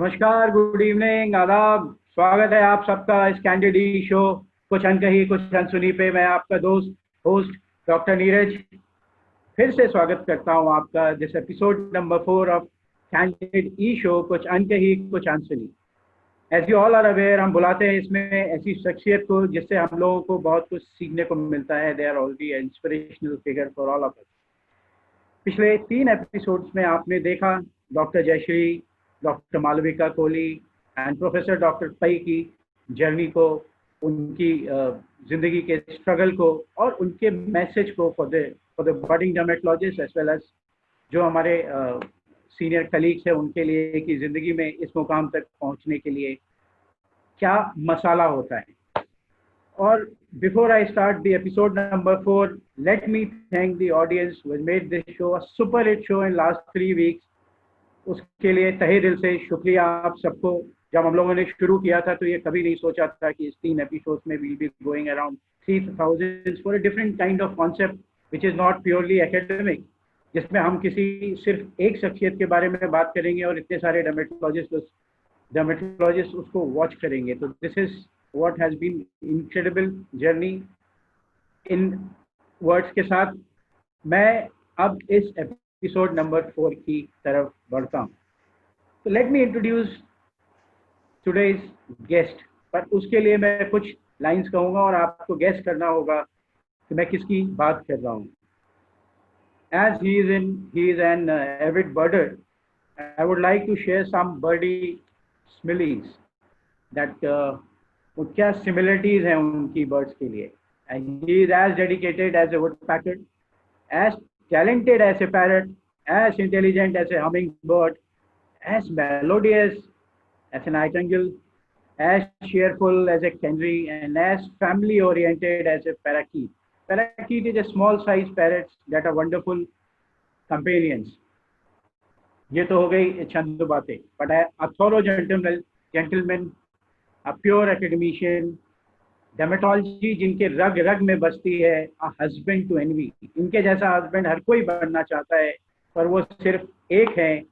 नमस्कार, good evening, आदाब। स्वागत है आप सबका इस कैंडिड ई शो कुछ अनकही कुछ अनसुनी पे। मैं आपका दोस्त होस्ट डॉक्टर नीरज फिर से स्वागत करता हूं आपका this episode number 4 of Candidee show कुछ अनकही कुछ अनसुनी। As you all are aware, हम बुलाते हैं इसमें ऐसी शख्सियत को जिससे हम लोगों को बहुत कुछ सीखने को मिलता है। They are already inspirational figure for all of us. पिछले 3 एपिसोड्स में आपने देखा doctor Jayashree, doctor Malavika Kohli and professor doctor Pai की जर्नी को, उनकी ज़िंदगी के स्ट्रगल को और उनके मैसेज को for the budding dermatologist as well as जो हमारे सीनियर कलीग्स हैं उनके लिए कि ज़िंदगी में इस मुकाम तक पहुंचने के लिए क्या मसाला होता है। और before I start the episode number 4, let me thank the audience who has made this show a super hit show in last 3 weeks. उसके लिए तहे दिल से शुक्रिया आप सबको। जब हम लोगों ने शुरू किया था तो ये कभी नहीं सोचा था कि इस 3 एपिसोड्स में we'll be going around 3000 for a different kind of concept which is not purely academic, जिसमें हम किसी सिर्फ एक शख्सियत के बारे में बात करेंगे और इतने सारे डर्मेटोलॉजिस्ट उसको वॉच करेंगे। तो this is what has been incredible journey in words के साथ मैं अब इस एपिसोड नंबर 4 की तरफ बढ़ता हूँ। तो let me introduce today's guest, पर उसके लिए मैं कुछ लाइंस कहूँगा और आपको गेस करना होगा कि मैं किसकी बात कर रहा हूँ। As he is an avid birder, I would like to share some birdie similes that वो क्या सिमिलरिटीज हैं उनकी बर्ड्स के लिए। And he is as dedicated as a woodpecker, as talented as a parrot, as intelligent as a humming bird, as melodious as a nightingale, as cheerful as a canary, and as family oriented as a parakeet. Parakeet is a small size parrots that are wonderful companions. ये तो हो गई चंद बातें, but a thorough gentleman, a pure academician, dermatology जिनके रग रग में बसती है, a husband to envy. इनके जैसा हस्बैंड हर कोई बनना चाहता है, पर वो सिर्फ एक है।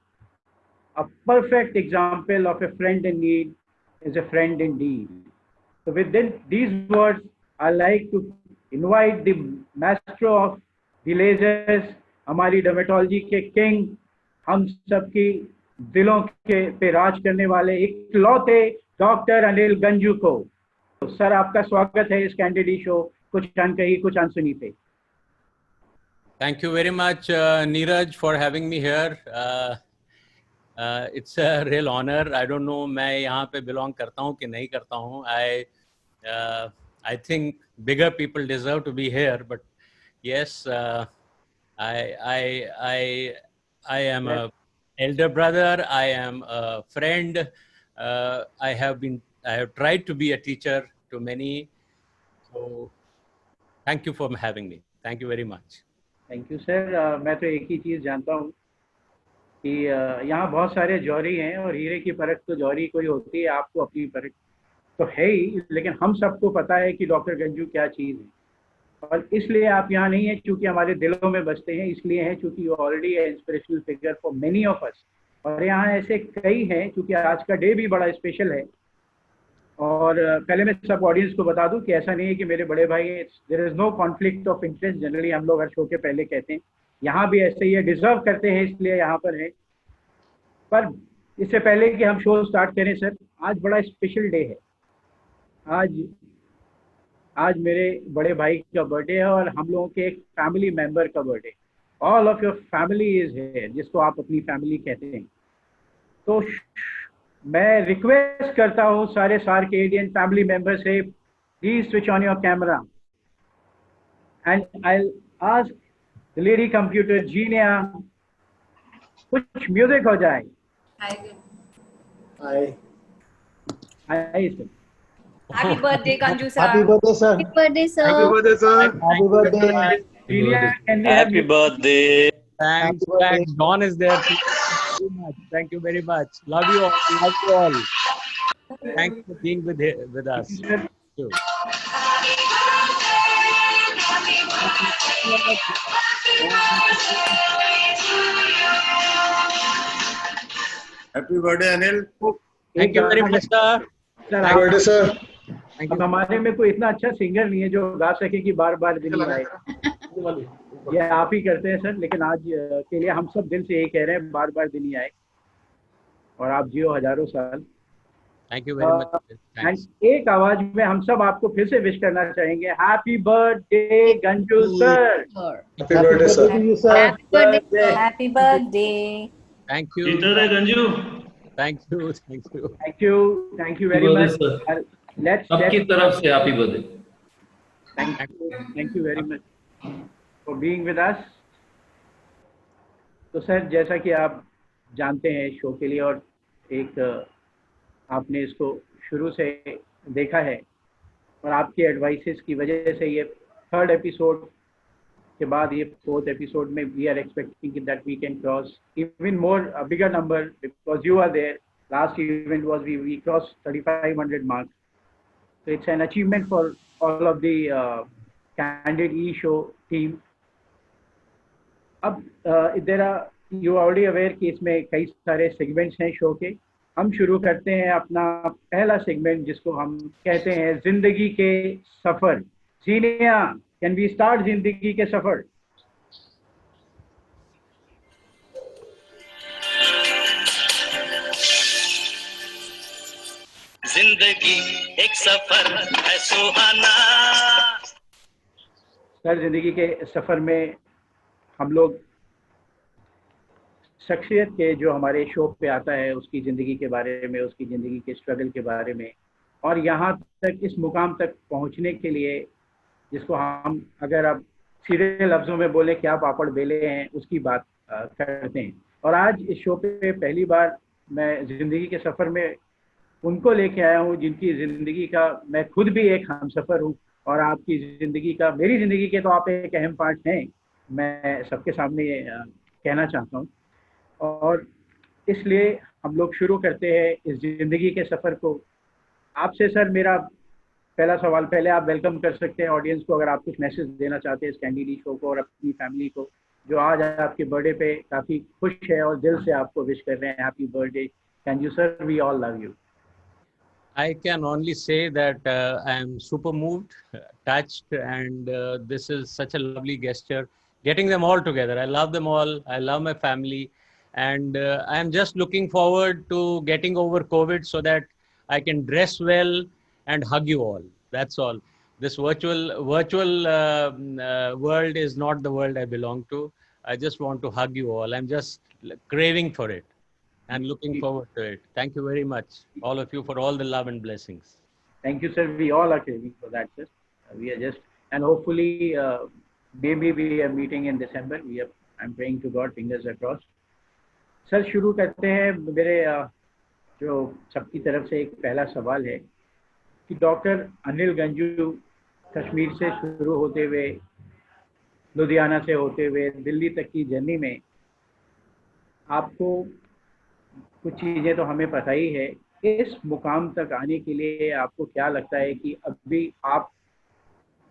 A perfect example of a friend in need is a friend indeed. So with these words, I like to invite the maestro of the lasers, हमारी dermatology के king, हम सबकी दिलों के पे राज करने वाले इकलौते डॉक्टर अनिल गंजू को। तो सर, आपका स्वागत है इस कैंडिड ई शो कुछ अनकही कुछ अनसुनी पे। Thank you very much, Neeraj, for having me here. It's a real honor. I don't know मैं यहाँ पे belong करता हूँ कि नहीं करता हूँ. I think bigger people deserve to be here, but yes, I am a elder brother. I am a friend. I have tried to be a teacher to many. So thank you for having me. Thank you very much. Thank you sir. मैं तो एक ही चीज़ जानता हूँ कि यहाँ बहुत सारे जौहरी हैं और हीरे की परख तो जौहरी कोई होती है, आपको अपनी परख तो है ही, लेकिन हम सबको पता है कि डॉक्टर गंजू क्या चीज़ है। और इसलिए आप यहाँ नहीं हैं क्योंकि हमारे दिलों में बसते हैं, इसलिए हैं क्योंकि यू ऑलरेडी है inspirational figure for many of us. और यहाँ ऐसे कई हैं क्योंकि आज का डे भी बड़ा स्पेशल है। और पहले मैं सब ऑडियंस को बता दूं कि ऐसा नहीं है कि मेरे बड़े भाई, there is no conflict of interest. Generally हम लोग हर शो के पहले कहते हैं, यहाँ भी ऐसे ही है, डिजर्व करते हैं इसलिए यहाँ पर है। पर इससे पहले कि हम शो स्टार्ट करें सर, आज बड़ा स्पेशल डे है। आज मेरे बड़े भाई का बर्थडे है और हम लोगों के एक फैमिली मेंबर का birthday. All of your family is है, जिसको आप अपनी फैमिली कहते हैं। तो मैं रिक्वेस्ट करता हूँ सारे सार्केडियन फैमिली मेंबर से, please switch on your camera and I ask the lady computer जीनिया कुछ म्यूजिक हो जाए। Hi sir. Happy birthday, Ganju sir. Happy birthday, sir. Happy birthday, sir. Happy birthday, sir. Happy birthday. जीनिया, can we have Happy birthday. Thanks. Thanks. Don is there. Thank you very much. Love you all. Love you all. Thanks for being with us. Thank you. Happy birthday, Anil. Thank you very much, sir. Sir Happy birthday, sir. Thank अब you. हमारे में कोई इतना अच्छा singer नहीं है जो गा सके कि बार बार दिल्ली आए। ये आप ही करते हैं सर, लेकिन आज के लिए हम सब दिल से यही कह रहे हैं, बार बार दिल्ली आए और आप जियो हजारों साल। Thank you very much. Thanks. And एक आवाज में हम सब आपको फिर से विश करना चाहेंगे, happy birthday Ganju sir. Happy birthday, sir. Happy birthday. Happy birthday. Thank you. Peter है Ganju, Thank you. Thank you. Thank you very birthday, much. sir. Let's सबकी तरफ से happy birthday. Thank you very much for being with us. तो sir, जैसा कि आप जानते हैं शो के लिए, और एक आपने इसको शुरू से देखा है और आपके एडवाइसेस की वजह से ये 3rd एपिसोड के बाद ये 4th एपिसोड में we are expecting that we can cross even more bigger number because you are there. Last event was we cross 3500 mark, so it's an achievement for all of the candid e-show team. अब there are, you are already aware कि इसमें कई सारे segments हैं show के। हम शुरू करते हैं अपना पहला सेगमेंट जिसको हम कहते हैं जिंदगी के सफर। सीनिया, कैन वी स्टार्ट जिंदगी के सफर? जिंदगी एक सफर है सुहाना। सर, जिंदगी के सफर में हम लोग शख्सियत के जो हमारे शो पे आता है उसकी ज़िंदगी के बारे में, उसकी ज़िंदगी के स्ट्रगल के बारे में, और यहाँ तक इस मुकाम तक पहुँचने के लिए जिसको हम अगर अब सीधे लफ्ज़ों में बोले क्या पापड़ बेले हैं उसकी बात करते हैं। और आज इस शो पे पहली बार मैं ज़िंदगी के सफ़र में उनको लेके आया हूँ जिनकी ज़िंदगी का मैं खुद भी एक हमसफ़र हूँ, और आपकी ज़िंदगी का, मेरी ज़िंदगी के तो आप एक अहम पार्ट हैं, मैं सबके सामने कहना चाहता हूँ। और इसलिए हम लोग शुरू करते हैं इस ज़िंदगी के सफ़र को आपसे। सर, मेरा पहला सवाल, पहले आप वेलकम कर सकते हैं ऑडियंस को अगर आप कुछ मैसेज देना चाहते हैं इस कैंडी शो को और अपनी फैमिली को जो आज आपके बर्थडे पे काफ़ी खुश है और दिल से आपको विश कर रहे हैं happy birthday. Ganju sir, we all love you. I can only say that I am super moved, touched, and this is such a lovely gesture. Getting them all together. I love them all. I love my family. And I am just looking forward to getting over COVID so that I can dress well and hug you all. That's all. This virtual world is not the world I belong to. I just want to hug you all. I'm just craving for it and looking forward to it. Thank you very much, all of you, for all the love and blessings. Thank you, sir. We all are craving for that, sir. We are just, and hopefully, maybe we are meeting in December. I'm praying to God, fingers across. Sir, शुरू करते हैं। मेरे जो सबकी तरफ से एक पहला सवाल है कि डॉक्टर अनिल गंजू कश्मीर से शुरू होते हुए, लुधियाना से होते हुए दिल्ली तक की जर्नी में आपको कुछ चीज़ें तो हमें पता ही है, इस मुकाम तक आने के लिए आपको क्या लगता है कि अभी आप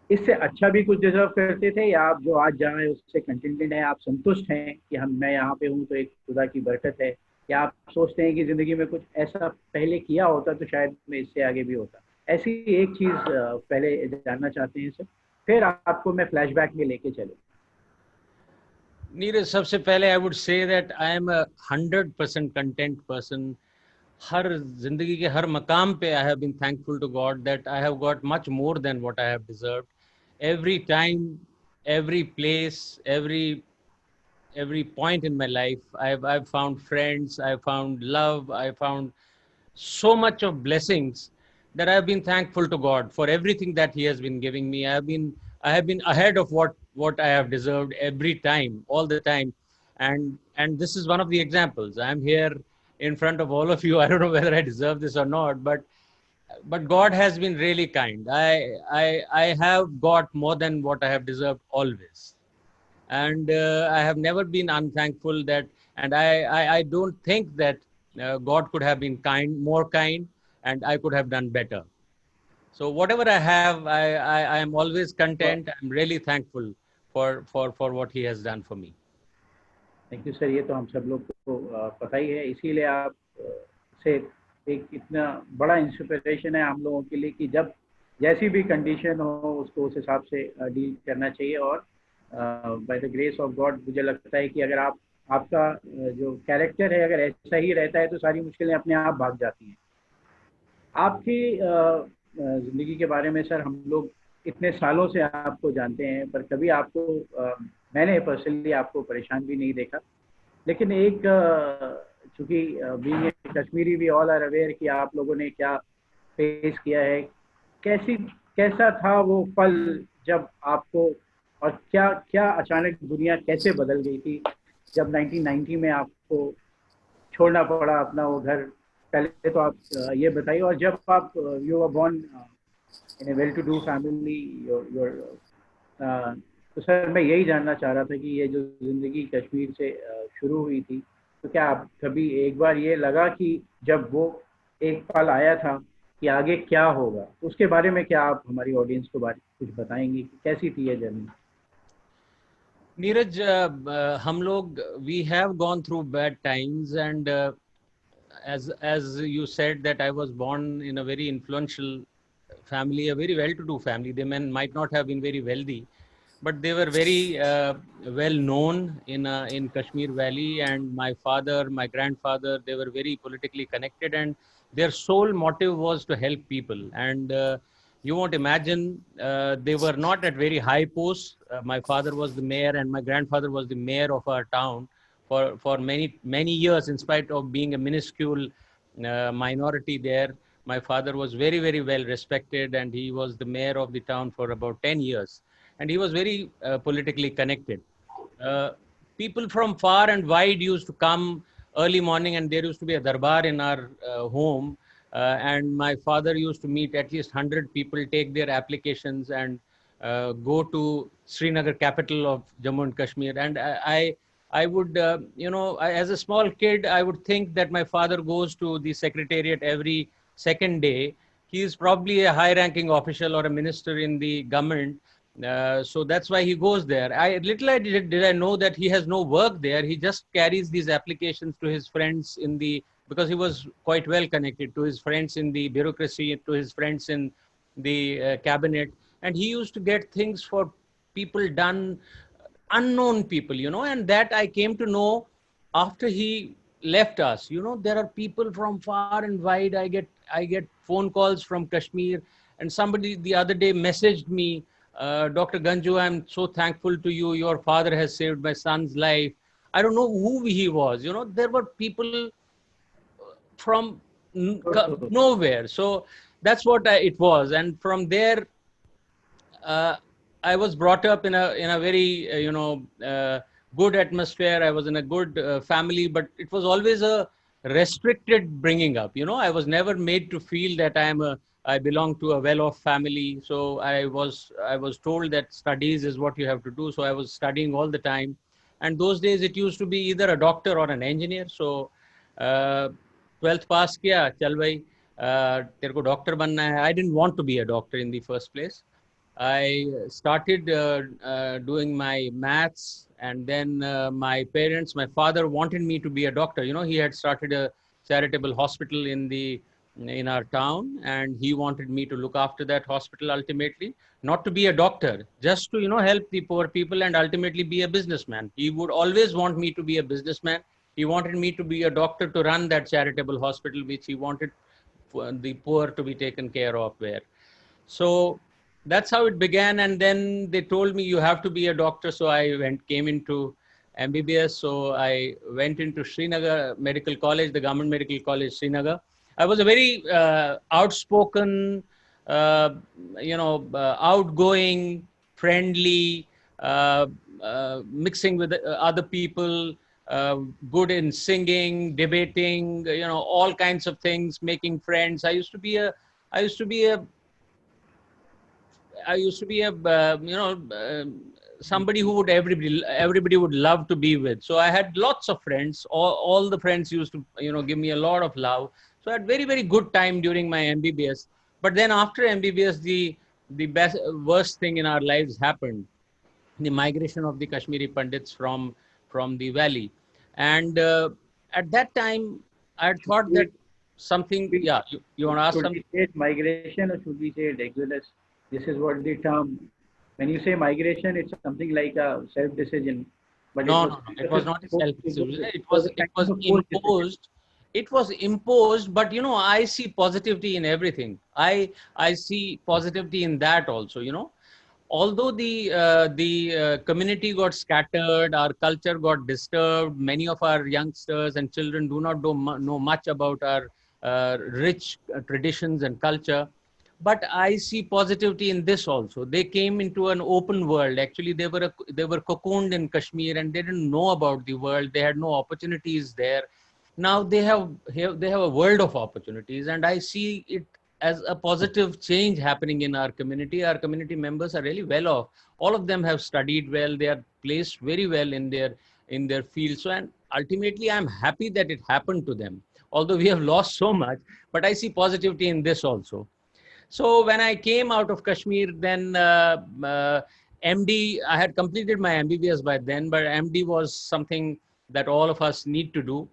इससे अच्छा भी कुछ डिजर्व करते थे, या आप जो आज जहाँ है उससे कंटेंटेड हैं, आप संतुष्ट हैं कि मैं यहाँ पे हूँ तो एक खुदा की बरकत है, या आप सोचते हैं कि ज़िंदगी में कुछ ऐसा पहले किया होता तो शायद मैं इससे आगे भी होता? ऐसी एक चीज़ पहले जानना चाहते हैं सर, फिर आपको मैं फ्लैशबैक में लेके चलूँ। नीरज, सबसे पहले I would say that I am 100% content person. हर जिंदगी के हर मकाम पे I have been thankful to God that I have got much more than what I have deserved. Every time, every place, every point in my life, I've found friends, I've found love, I found so much of blessings that I've been thankful to God for everything that He has been giving me. I have been ahead of what I have deserved every time, all the time, and this is one of the examples. I'm here in front of all of you. I don't know whether I deserve this or not, but God has been really kind. I have got more than what I have deserved always, and I have never been unthankful that, and I don't think that God could have been more kind, and I could have done better. So whatever I have, I am always content. I'm really thankful for what He has done for me. Thank you sir, ये तो हम सब लोग को पता ही है, इसीलिए आप से एक इतना बड़ा इंस्पिरेशन है हम लोगों के लिए कि जब जैसी भी कंडीशन हो उसको उस हिसाब से डील करना चाहिए। और by the grace of God मुझे लगता है कि अगर आपका जो कैरेक्टर है अगर ऐसा ही रहता है तो सारी मुश्किलें अपने आप भाग जाती हैं। आपकी ज़िंदगी के बारे में सर हम लोग इतने सालों से आपको जानते हैं, पर कभी आपको मैंने पर्सनली आपको परेशान भी नहीं देखा। लेकिन एक चूँकि being a Kashmiri we all are aware कि आप लोगों ने क्या फेस किया है, कैसा था वो पल जब आपको, और क्या क्या अचानक दुनिया कैसे बदल गई थी जब 1990 में आपको छोड़ना पड़ा अपना वो घर। पहले तो आप ये बताइए, और जब आप you were born in a well to do family your तो सर मैं यही जानना चाह रहा था कि ये जो ज़िंदगी कश्मीर से शुरू हुई थी, तो क्या आप कभी एक बार ये लगा कि जब वो एक पल आया था कि आगे क्या होगा, उसके बारे में क्या आप हमारी ऑडियंस को बारे कुछ बताएंगे कि कैसी थी ये जर्नी? नीरज, हम लोग we have gone through bad times, and as you said that I was born in a very influential family, a very well-to-do family. The men might not have been very wealthy, but they were very well known in Kashmir Valley. And my father, my grandfather, they were very politically connected, and their sole motive was to help people. And you won't imagine, they were not at very high posts. My father was the mayor, and my grandfather was the mayor of our town for many years. In spite of being a minuscule minority there, my father was very well respected, and he was the mayor of the town for about 10 years. And he was very politically connected. Uh, People from far and wide used to come early morning, and there used to be a darbar in our home. And my father used to meet at least 100 people, take their applications, and go to Srinagar, capital of Jammu and Kashmir. And I would, as a small kid, I would think that my father goes to the secretariat every second day. He is probably a high-ranking official or a minister in the government. So that's why he goes there. Did I know that he has no work there. He just carries these applications to his friends because he was quite well connected, to his friends in the bureaucracy, to his friends in the cabinet. And he used to get things for people done, unknown people, and that I came to know after he left us. There are people from far and wide. I get phone calls from Kashmir, and somebody the other day messaged me, Dr. Ganju, I'm so thankful to you. Your father has saved my son's life. I don't know who he was. There were people from nowhere. So that's what it was. And from there, I was brought up in a very good atmosphere. I was in a good family, but it was always a restricted bringing up. I was never made to feel that I belong to a well-off family. So I was told that studies is what you have to do. So I was studying all the time. And those days it used to be either a doctor or an engineer. So 12th pass kiya, chal bhai, तेरे को doctor बनना है. I didn't want to be a doctor in the first place. I started doing my maths, and then my father wanted me to be a doctor. He had started a charitable hospital in our town, and he wanted me to look after that hospital ultimately, not to be a doctor, just to help the poor people and ultimately be a businessman. He would always want me to be a businessman. He wanted me to be a doctor to run that charitable hospital, which he wanted the poor to be taken care of there. So that's how it began. And then they told me you have to be a doctor. So I came into MBBS. So I went into Srinagar Medical College, the Government Medical College, Srinagar. I was a very outspoken, outgoing, friendly, mixing with other people, good in singing, debating, all kinds of things, making friends. I used to be a somebody who everybody would love to be with. So I had lots of friends. All the friends used to give me a lot of love. So I had very good time during my MBBS. But then after MBBS, the worst thing in our lives happened: the migration of the Kashmiri Pandits from the valley. And at that time, I had thought that something, yeah, you want to ask Should something? we say migration or should we say exodus? This is what the term. When you say migration, it's something like a self-decision, but it No, was no, no. It was not a self-decision. a It kind was of forced decision. imposed. It was imposed, but I see positivity in everything. I see positivity in that also. Although the community got scattered, our culture got disturbed. Many of our youngsters and children do not know much about our rich traditions and culture. But I see positivity in this also. They came into an open world. Actually, they were cocooned in Kashmir and they didn't know about the world. They had no opportunities there. Now they have a world of opportunities, and I see it as a positive change happening in our community. Our community members are really well off. All of them have studied well. They are placed very well in their field. So, and ultimately, I'm happy that it happened to them. Although we have lost so much, but I see positivity in this also. So when I came out of Kashmir, then MD, I had completed my MBBS by then, but MD was something that all of us need to do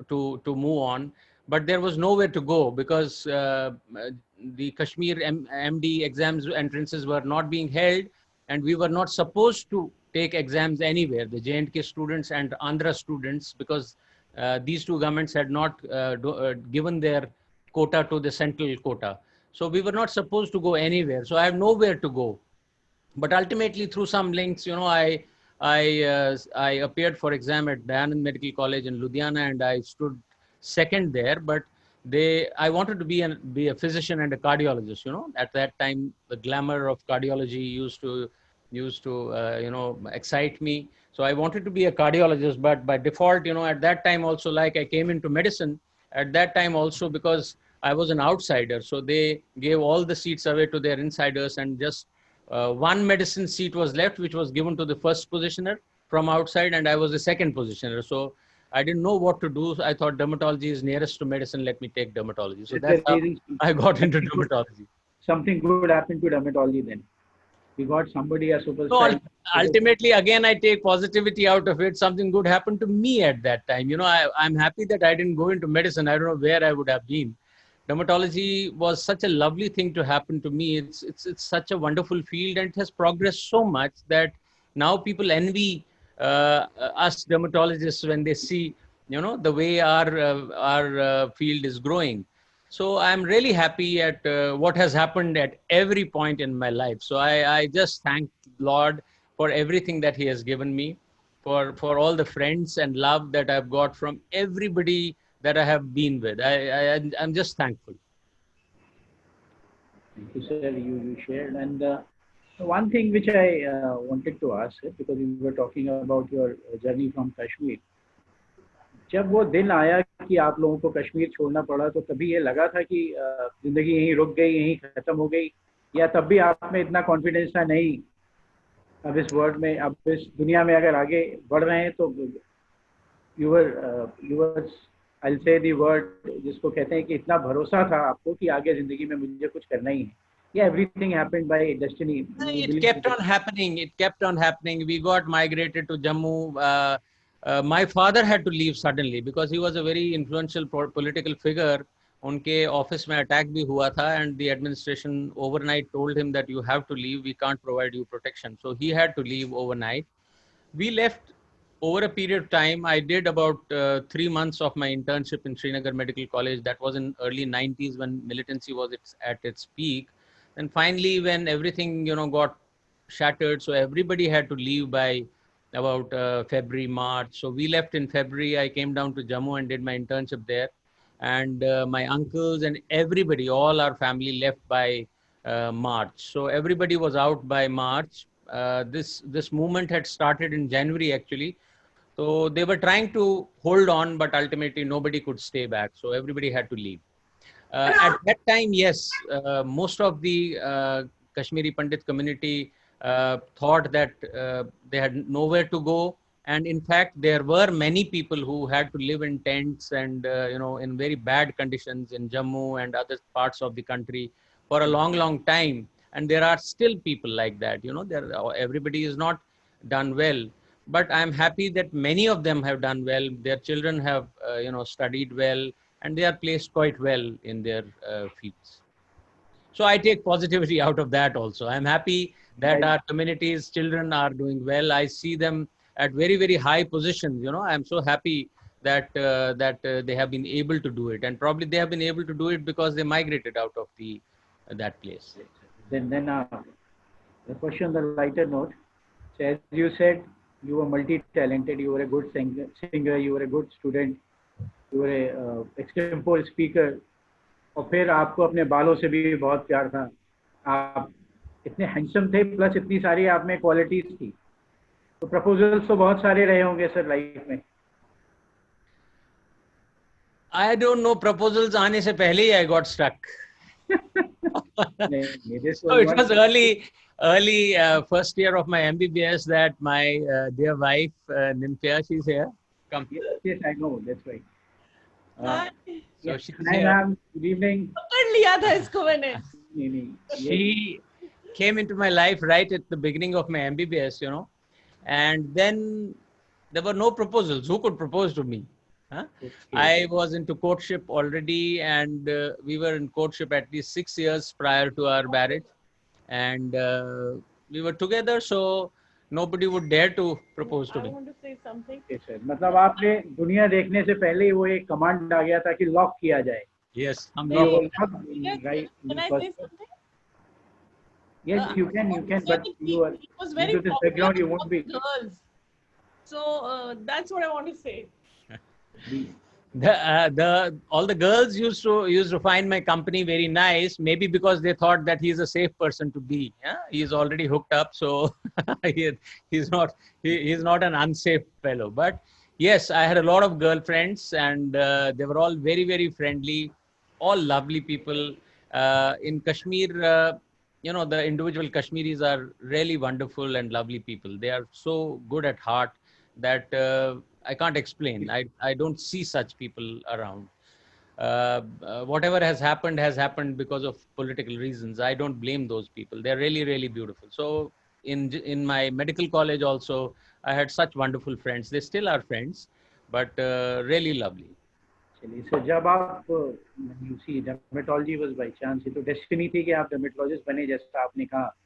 to move on. But there was nowhere to go because the Kashmir MD exams entrances were not being held, and we were not supposed to take exams anywhere. The J&K students and Andhra students, because these two governments had not given their quota to the central quota. So we were not supposed to go anywhere. So I have nowhere to go. But ultimately, through some links, I appeared for exam at Dayanand Medical College in Ludhiana, and I stood second there. But I wanted to be a physician and a cardiologist. At that time, the glamour of cardiology used to excite me. So I wanted to be a cardiologist, but by default, at that time also, like I came into medicine at that time also because I was an outsider. So they gave all the seats away to their insiders, and just one medicine seat was left, which was given to the first positioner from outside, and I was the second positioner. So I didn't know what to do. So I thought dermatology is nearest to medicine. Let me take dermatology. So It's that's how amazing. I got into dermatology. Something good happened to dermatology then. We got somebody a So superstar. ultimately, again, I take positivity out of it. Something good happened to me at that time. I'm happy that I didn't go into medicine. I don't know where I would have been. Dermatology was such a lovely thing to happen to me. It's such a wonderful field, and it has progressed so much that now people envy us dermatologists when they see the way our field is growing. So I'm really happy at what has happened at every point in my life. So I just thank Lord for everything that He has given me, for all the friends and love that I've got from everybody that I have been with. I'm just thankful. Thank you, sir. You shared. And one thing which I wanted to ask, because we were talking about your journey from Kashmir. जब वो दिन आया कि आप लोगों को कश्मीर छोड़ना पड़ा, तो कभी ये लगा था कि जिंदगी यहीं रुक गई, यहीं खत्म हो गई, या तब भी आप में इतना कॉन्फिडेंस था नहीं, अब इस वर्ल्ड में, अब इस दुनिया में अगर आगे बढ़ रहे हैं तो यूवर आई से दी वर्ड जिसको कहते हैं कि इतना भरोसा था आपको कि आगे जिंदगी में मुझे कुछ करना ही है? Yeah, everything happened by destiny. It kept on happening. It kept on happening. We got migrated to Jammu. My father had to leave suddenly because he was a very influential political figure. उनके office में attack भी हुआ था, and the administration overnight told him that you have to leave. We can't provide you protection. So he had to leave overnight. We left over a period of time. I did about 3 months of my internship in Srinagar Medical College. That was in early 90s when militancy was at its peak. And finally, when everything got shattered, so everybody had to leave by about February, March. So we left in February. I came down to Jammu and did my internship there. And my uncles and everybody, all our family left by March. So everybody was out by March. This movement had started in January actually. So they were trying to hold on, but ultimately nobody could stay back. So everybody had to leave. At that time, yes, most of the Kashmiri Pandit community thought that they had nowhere to go. And in fact, there were many people who had to live in tents and, in very bad conditions in Jammu and other parts of the country for a long, long time. And there are still people like that, everybody is not done well. But I'm happy that many of them have done well. Their children have, studied well. and they are placed quite well in their fields. So I take positivity out of that also. I'm happy that our community's children are doing well. I see them at very, very high positions. I'm so happy that they have been able to do it, and probably they have been able to do it because they migrated out of that place. Then the question on the lighter note. So as you said, you were multi-talented. You were a good singer. You were a good student. You were a extempore speaker. और फिर आपको अपने बालों से भी बहुत प्यार था. आप इतने हैंडसम थे, प्लस इतनी सारी आप में क्वालिटीज थी. तो प्रपोजल्स तो बहुत सारे रहे होंगे सर लाइफ में. I don't know, proposals आने से पहले ही I got stuck. So it was early first year of my MBBS that my dear wife Nymphia, she's here. Come. Yes, I know. That's right. So she's Hi, here. ma'am. Good evening. पकड़ लिया था इसको मैंने. She came into my life right at the beginning of my MBBS, and then there were no proposals. Who could propose to me? Huh? Okay. I was into courtship already, and we were in courtship at least 6 years prior to our marriage, and we were together, so nobody would dare to propose to me. I want to say something. Yes, sir. मतलब आपने दुनिया देखने से पहले ही वो एक command आ गया था कि लॉक किया जाए. Yes, हम नहीं, लोग- वो Yes, right. Can I say something? Yes, you can, but you are It was very into this popular background. You won't among be. girls. So that's what I want to say. all the girls used to find my company very nice, maybe because they thought that he's a safe person to be. Yeah? He's already hooked up, so he's not an unsafe fellow. But yes, I had a lot of girlfriends, and they were all very, very friendly, all lovely people. In Kashmir, the individual Kashmiris are really wonderful and lovely people. They are so good at heart that I can't explain. I don't see such people around. Whatever has happened because of political reasons. I don't blame those people. They're really, really beautiful. So in my medical college also, I had such wonderful friends. They still are friends, but really lovely. चलिए sir, जब आप UC dermatology was by chance, ये तो destiny थी कि आप dermatologist बने जैसा आपने कहा.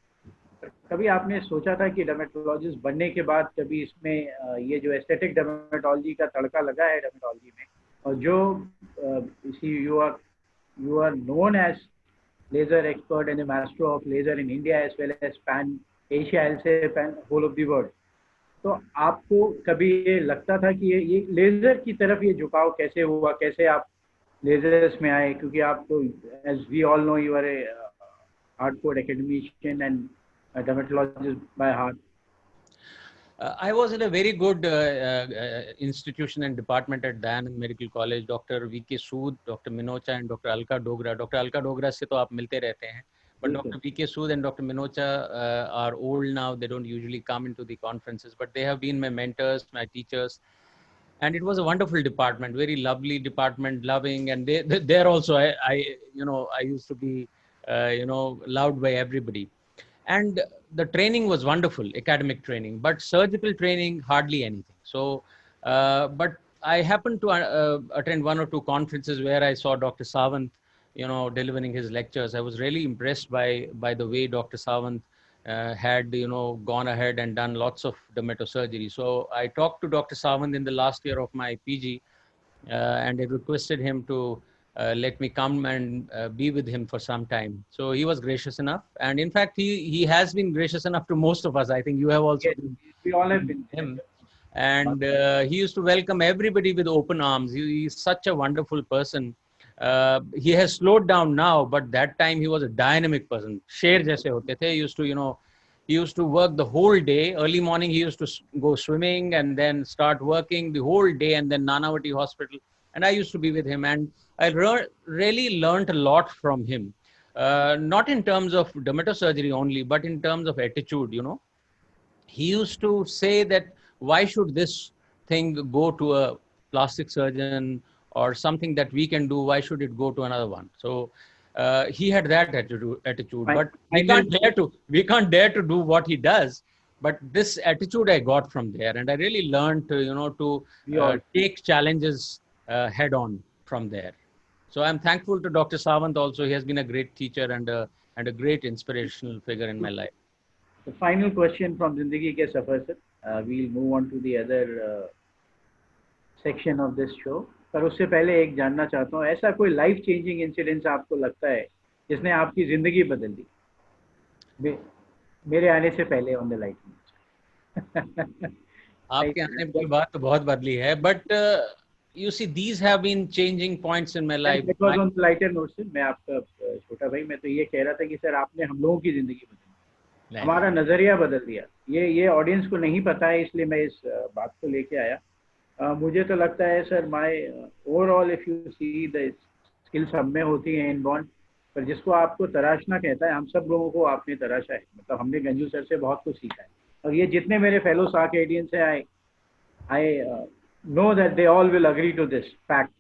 कभी आपने सोचा था कि डर्मेटोलॉजिस्ट बनने के बाद कभी इसमें ये जो एस्थेटिक डर्मेटोलॉजी का तड़का लगा है डर्मेटोलॉजी में, और जो you are known as laser expert and a master of laser in India as well as pan Asia, I'll say pan whole of the world. तो आपको कभी ये लगता था कि ये लेजर की तरफ ये झुकाव कैसे हुआ, कैसे आप लेजर्स में आए? क्योंकि आप तो as we all know you are a hardcore academician and a dermatologist by heart. I was in a very good institution and department at Dayanand Medical College. Dr. V.K. Sood, Dr. Minocha and Dr. Alka Dogra. Dr. Alka Dogra से तो आप मिलते रहते हैं. But Dr. V.K. Sood and Dr. Minocha are old now. They don't usually come into the conferences, but they have been my mentors, my teachers. And it was a wonderful department, very lovely department, loving. And there also, I used to be, loved by everybody. And the training was wonderful, academic training, but surgical training, hardly anything. So, but I happened to attend one or two conferences where I saw Dr. Sawant, delivering his lectures. I was really impressed by the way Dr. Sawant had, gone ahead and done lots of dermatosurgery. So I talked to Dr. Sawant in the last year of my PG, and I requested him to let me come and be with him for some time. So he was gracious enough. And in fact, he has been gracious enough to most of us. I think you have also been. We all have been. Him. And he used to welcome everybody with open arms. He's such a wonderful person. He has slowed down now, but that time he was a dynamic person. Sher jaise hote the. He used to work the whole day. Early morning, he used to go swimming and then start working the whole day, and then Nanavati Hospital. And I used to be with him, and I really learned a lot from him. Not in terms of dermatosurgery only, but in terms of attitude, He used to say that, why should this thing go to a plastic surgeon or something that we can do? Why should it go to another one? So he had that attitude. But we can't dare to do what he does. But this attitude I got from there, and I really learned to take challenges head on from there. So I'm thankful to Dr. Sawant also. He has been a great teacher and a great inspirational figure in my life. The final question from Zindagi Ke Safar sir. We'll move on to the other section of this show. पर उससे पहले एक जानना चाहता हूँ, ऐसा कोई life changing incidence आपको लगता है जिसने आपकी जिंदगी बदल दी मेरे आने से पहले ऑन द लाइफ में? आपके आने के बाद तो बहुत बदली है, but you see, these have been changing points in my life. Because on the lighter note से मैं आपका छोटा भाई, मैं तो ये कह रहा था कि सर आपने हम लोगों की जिंदगी बदली, हमारा नजरिया बदल दिया. ये ऑडियंस को नहीं पता है, इसलिए मैं इस बात को लेके आया. मुझे तो लगता है sir, my overall if you see the skills सब में होती हैं इनबॉर्न, पर जिसको आपको तराशना कहता है, हम सब लोगों को आपने तराशा है. मतलब हमने गंजू सर से बहुत कुछ सीखा है, और ये जितने मेरे फेलो साकेडियंस हैं, आई know that they all will agree to this fact.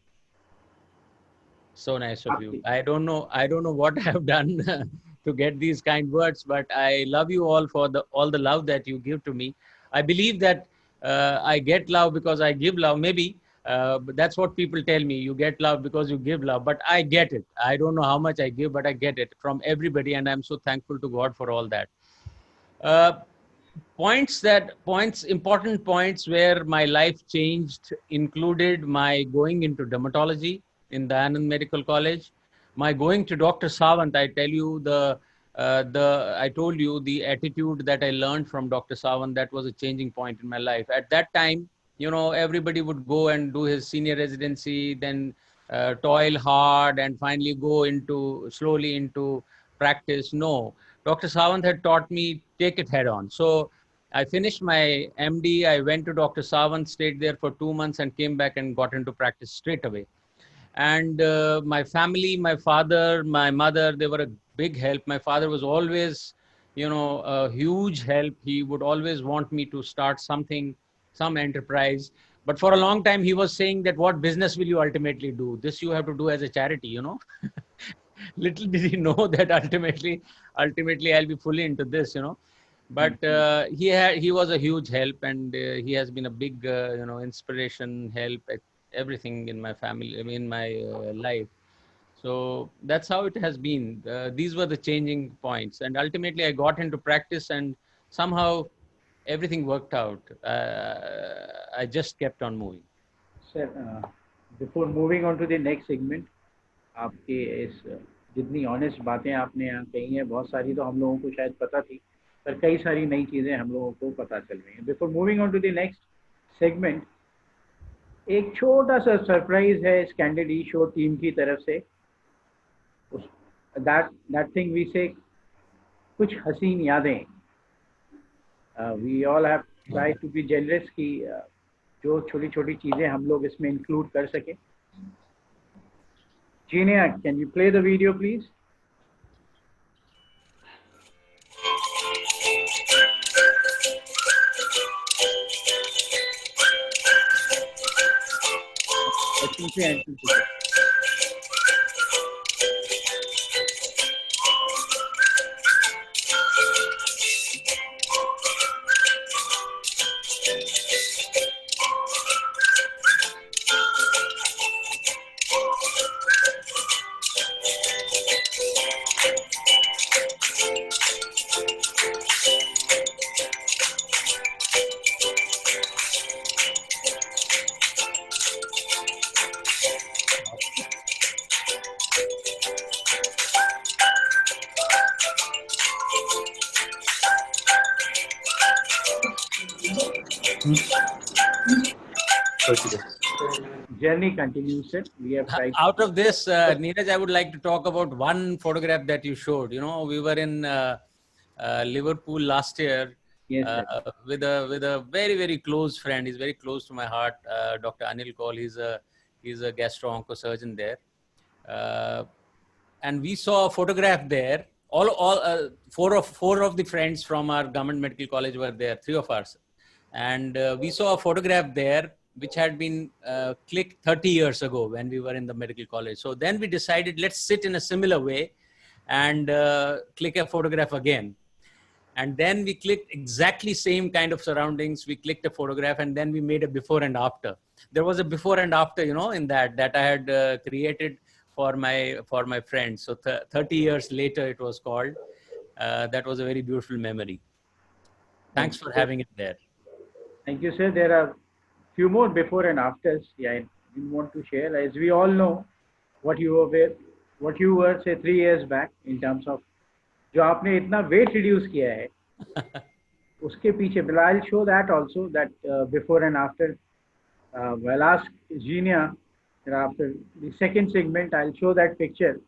So nice of you. I don't know what I have done to get these kind words, but I love you all for all the love that you give to me. I believe that I get love because I give love. Maybe but that's what people tell me. You get love because you give love, but I get it. I don't know how much I give, but I get it from everybody, and I'm so thankful to God for all that. Important points where my life changed included my going into dermatology in Dayanand Medical College, my going to Dr. Sawant. I tell you I told you the attitude that I learned from Dr. Sawant, that was a changing point in my life. At that time, you know, everybody would go and do his senior residency, then toil hard and finally go slowly into practice. No, Dr. Sawant had taught me, take it head on. So I finished my MD. I went to Dr. Sawant, stayed there for 2 months and came back and got into practice straight away. And my family, my father, my mother, they were a big help. My father was always, you know, a huge help. He would always want me to start something, some enterprise. But for a long time, he was saying that what business will you ultimately do? This you have to do as a charity, you know. Little did he know that ultimately I'll be fully into this, you know. But he was a huge help, and he has been a big, you know, inspiration, help, everything in my family, in my life. So that's how it has been. These were the changing points, and ultimately I got into practice, and somehow everything worked out. I just kept on moving. Sir, before moving on to the next segment, आपके इस जितनी honest बातें आपने यहाँ कही हैं, बहुत सारी तो हम लोगों को शायद पता थी, पर कई सारी नई चीज़ें हम लोगों को पता चल रही हैं. Before moving on to the next segment, एक छोटा सा सरप्राइज है स्कैंडल ई शो टीम की तरफ से. दैट थिंग वी से कुछ हसीन यादें. We all have try to be generous कि जो छोटी छोटी चीज़ें हम लोग इसमें इंक्लूड कर सकें. Genia, can you play the video, please? Journey continues, sir. We have tried. Out of this, Neeraj, I would like to talk about one photograph that you showed. You know, we were in Liverpool last year. Yes, with a very, very close friend. He's very close to my heart, Dr. Anil Kaul. He's a gastro-oncosurgeon there. And we saw a photograph there. All four of the friends from our government medical college were there, 3 of us. And we saw a photograph there which had been clicked 30 years ago when we were in the medical college. So then we decided, let's sit in a similar way and click a photograph again. And then we clicked exactly same kind of surroundings. We clicked a photograph, and then we made a before and after. There was a before and after, you know, in that I had created for my friends. So 30 years later, it was called. That was a very beautiful memory. Thanks for having it there. Thank you, sir. There are few more before and afters. Yeah, we want to share. As we all know, what you were say 3 years back in terms of जो आपने इतना weight reduce किया है, उसके पीछे. But I'll show that also, that before and after. I'll ask Genia after the second segment. I'll show that picture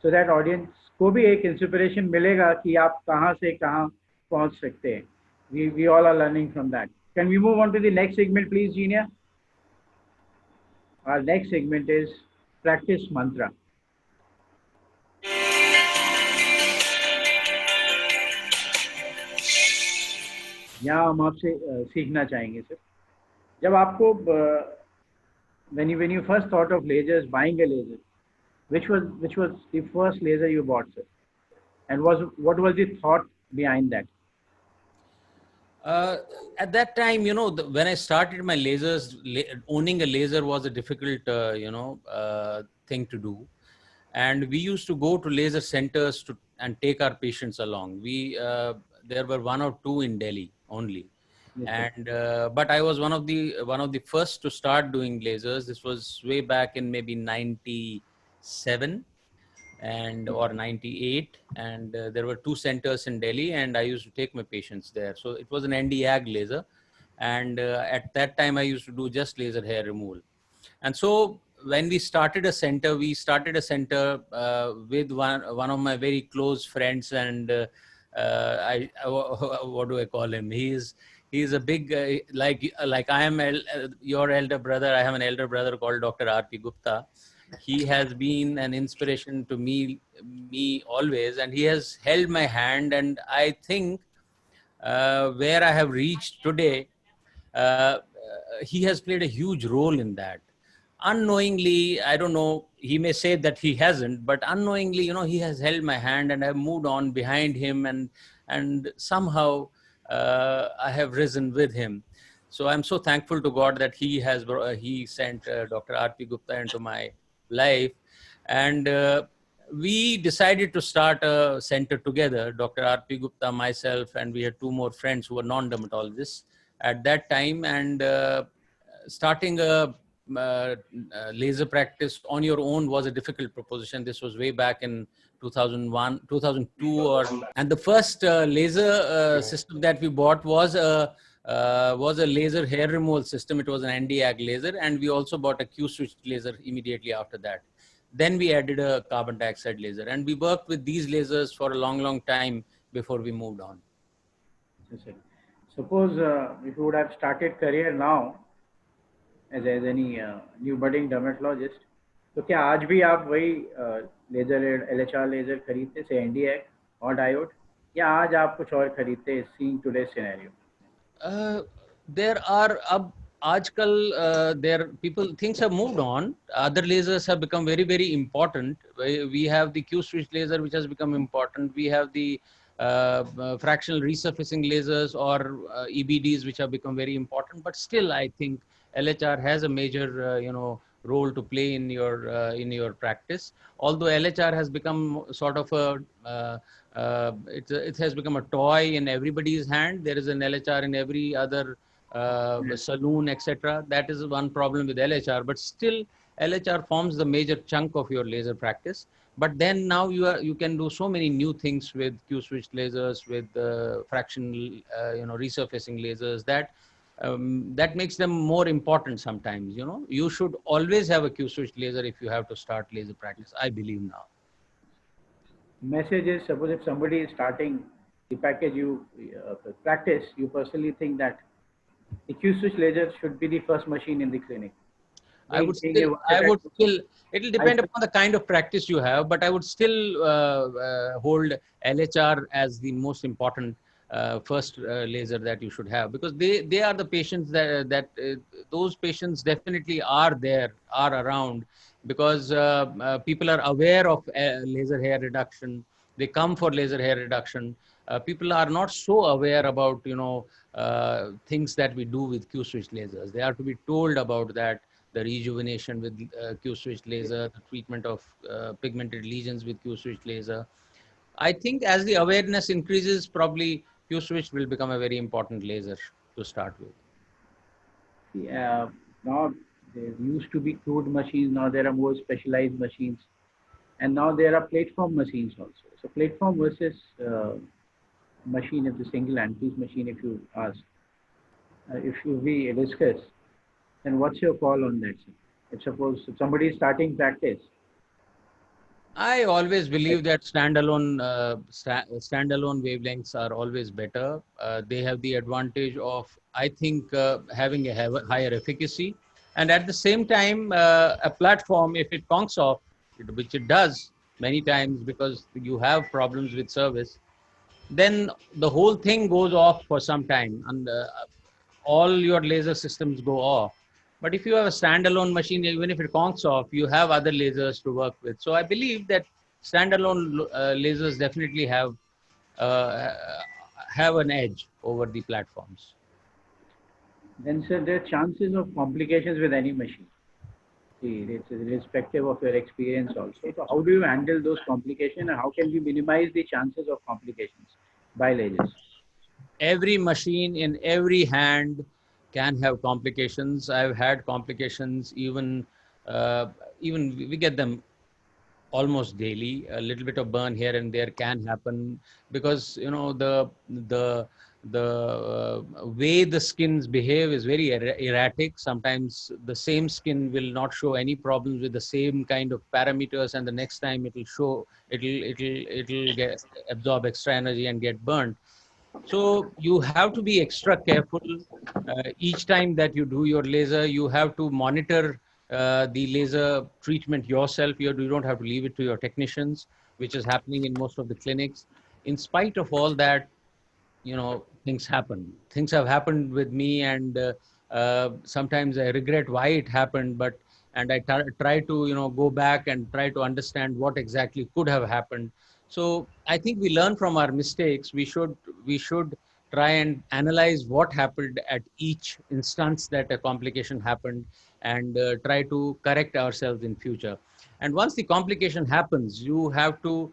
so that audience को भी एक inspiration मिलेगा कि आप कहाँ से कहाँ पहुँच सकते हैं. We all are learning from that. Can we move on to the next segment, please, Genia? Our next segment is practice mantra. यहाँ हम आपसे सीखना चाहेंगे सर. जब आपको when you first thought of lasers, buying a laser, which was the first laser you bought, sir? And what was the thought behind that? At that time, you know, when I started my lasers, owning a laser was a difficult, thing to do. And we used to go to laser centers and take our patients along. There were 1 or 2 in Delhi only. Yes, and but I was one of the first to start doing lasers. This was way back in maybe 97 or 98, and there were 2 centers in Delhi, and I used to take my patients there. So it was an Nd:YAG laser, and at that time I used to do just laser hair removal. And so when we started a center, with one of my very close friends, and what do I call him? He's a big like I am your elder brother. I have an elder brother called Dr. R.P. Gupta. He has been an inspiration to me always, and he has held my hand. And I think where I have reached today, he has played a huge role in that. Unknowingly, I don't know, he may say that he hasn't, but unknowingly, you know, he has held my hand, and I've moved on behind him, and somehow I have risen with him. So I'm so thankful to God that he sent Dr. R.P. Gupta into my life. And we decided to start a center together, Dr. R.P. Gupta, myself, and we had 2 more friends who were non-dermatologists at that time. And starting a laser practice on your own was a difficult proposition. This was way back in 2001, 2002, and the first laser system that we bought was a laser hair removal system. It was an Nd:YAG laser, and we also bought a Q-switch laser immediately after that. Then we added a carbon dioxide laser, and we worked with these lasers for a long time before we moved on. Suppose if you would have started career now as any new budding dermatologist, तो क्या आज भी आप वही laser LHR laser खरीदते से Nd:YAG और diode, या आज आप कुछ और खरीदते, seeing today's scenario? There are things have moved on. Other lasers have become very important. We have the Q-switch laser, which has become important. We have the fractional resurfacing lasers or EBDs, which have become very important. But still, I think LHR has a major, role to play in your practice. Although LHR has become sort of it has become a toy in everybody's hand. There is an LHR in every other saloon, etc. That is one problem with LHR. But still, LHR forms the major chunk of your laser practice. But then now you can do so many new things with Q-switch lasers, with fractional, resurfacing lasers that makes them more important sometimes. You should always have a Q-switch laser if you have to start laser practice, I believe now. Message is, suppose if somebody is starting the package practice, you personally think that the Q-switch laser should be the first machine in the clinic. I would still, it'll depend upon the kind of practice you have, but I would still hold LHR as the most important first laser that you should have, because they are the patients that those patients definitely are around, because people are aware of laser hair reduction. They come for laser hair reduction. People are not so aware about things that we do with Q-switch lasers. They are to be told about that. the rejuvenation with Q-switch laser, the treatment of pigmented lesions with Q-switch laser. I think as the awareness increases, probably Q-switch will become a very important laser to start with. Yeah, now there used to be crude machines, now there are more specialized machines, and now there are platform machines also. So platform versus machine is the single handpiece machine, if you ask. If we discuss, then what's your call on that, sir? If suppose somebody is starting practice. I always believe that standalone wavelengths are always better. They have the advantage of, I think, having a higher efficacy, and at the same time, a platform, if it conks off, which it does many times because you have problems with service, then the whole thing goes off for some time, and all your laser systems go off. But if you have a standalone machine, even if it conks off, you have other lasers to work with. So I believe that standalone lasers definitely uh, have an edge over the platforms. Then, sir, there are chances of complications with any machine. See, it's irrespective of your experience also. So how do you handle those complications, and how can we minimize the chances of complications by lasers? Every machine in every hand can have complications. I've had complications, even we get them almost daily. A little bit of burn here and there can happen because the way the skins behave is very erratic. Sometimes the same skin will not show any problems with the same kind of parameters, and the next time it'll get absorb extra energy and get burned. So you have to be extra careful each time that you do your laser. You have to monitor the laser treatment yourself. You don't have to leave it to your technicians, which is happening in most of the clinics. In spite of all that, things happen. Things have happened with me, and sometimes I regret why it happened. And I try to go back and try to understand what exactly could have happened. So I think we learn from our mistakes. We should try and analyze what happened at each instance that a complication happened, and try to correct ourselves in future. And once the complication happens, you have to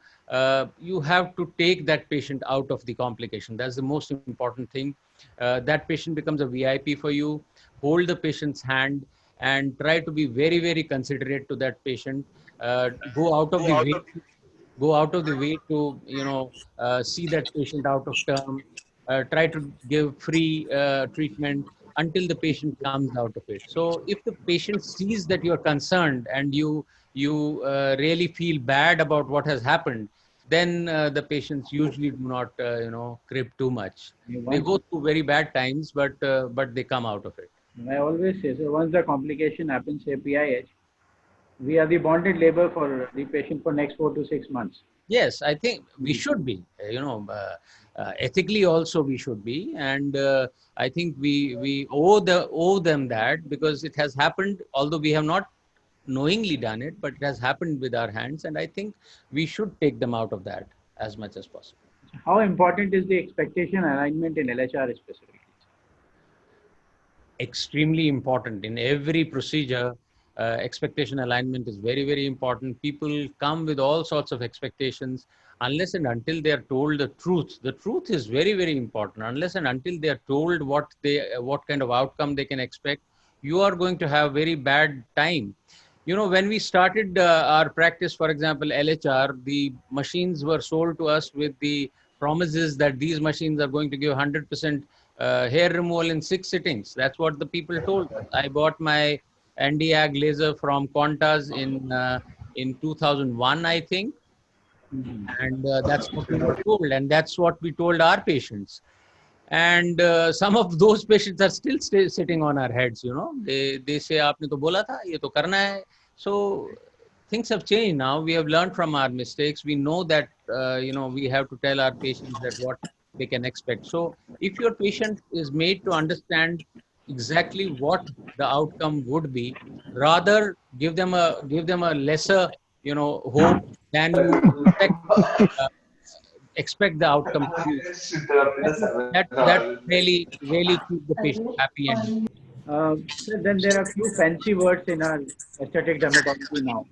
take that patient out of the complication. That's the most important thing. That patient becomes a VIP for you. Hold the patient's hand and try to be very, very considerate to that patient. Go out of the way to see that patient out of term. Try to give free treatment until the patient comes out of it. So if the patient sees that you're concerned and you really feel bad about what has happened, then the patients usually do not crib too much. They go through very bad times, but they come out of it. I always say, so once the complication happens, say PIH, we are the bonded labor for the patient for next 4 to 6 months. Yes, I think we should be, ethically also we should be. And I think we owe them that, because it has happened, although we have not knowingly done it, but it has happened with our hands. And I think we should take them out of that as much as possible. How important is the expectation alignment in LHR specifically? Extremely important. In every procedure, expectation alignment is very, very important. People come with all sorts of expectations. Unless and until they are told the truth is very, very important. Unless and until they are told what kind of outcome they can expect, you are going to have very bad time. When we started our practice, for example, LHR, the machines were sold to us with the promises that these machines are going to give 100% hair removal in 6 sittings. That's what the people told us. I bought my Nd:YAG laser from Qantas in 2001, I think. And that's what we were told. And that's what we told our patients. And some of those patients are still sitting on our heads, They say, aapne to bola tha, ye to karna hai. So things have changed now. We have learned from our mistakes. We know that, we have to tell our patients that what they can expect. So if your patient is made to understand exactly what the outcome would be, rather give them a lesser, hope than you expect the outcome to be. That really keep the patient happy. And So then there are few fancy words in our aesthetic dermatology now.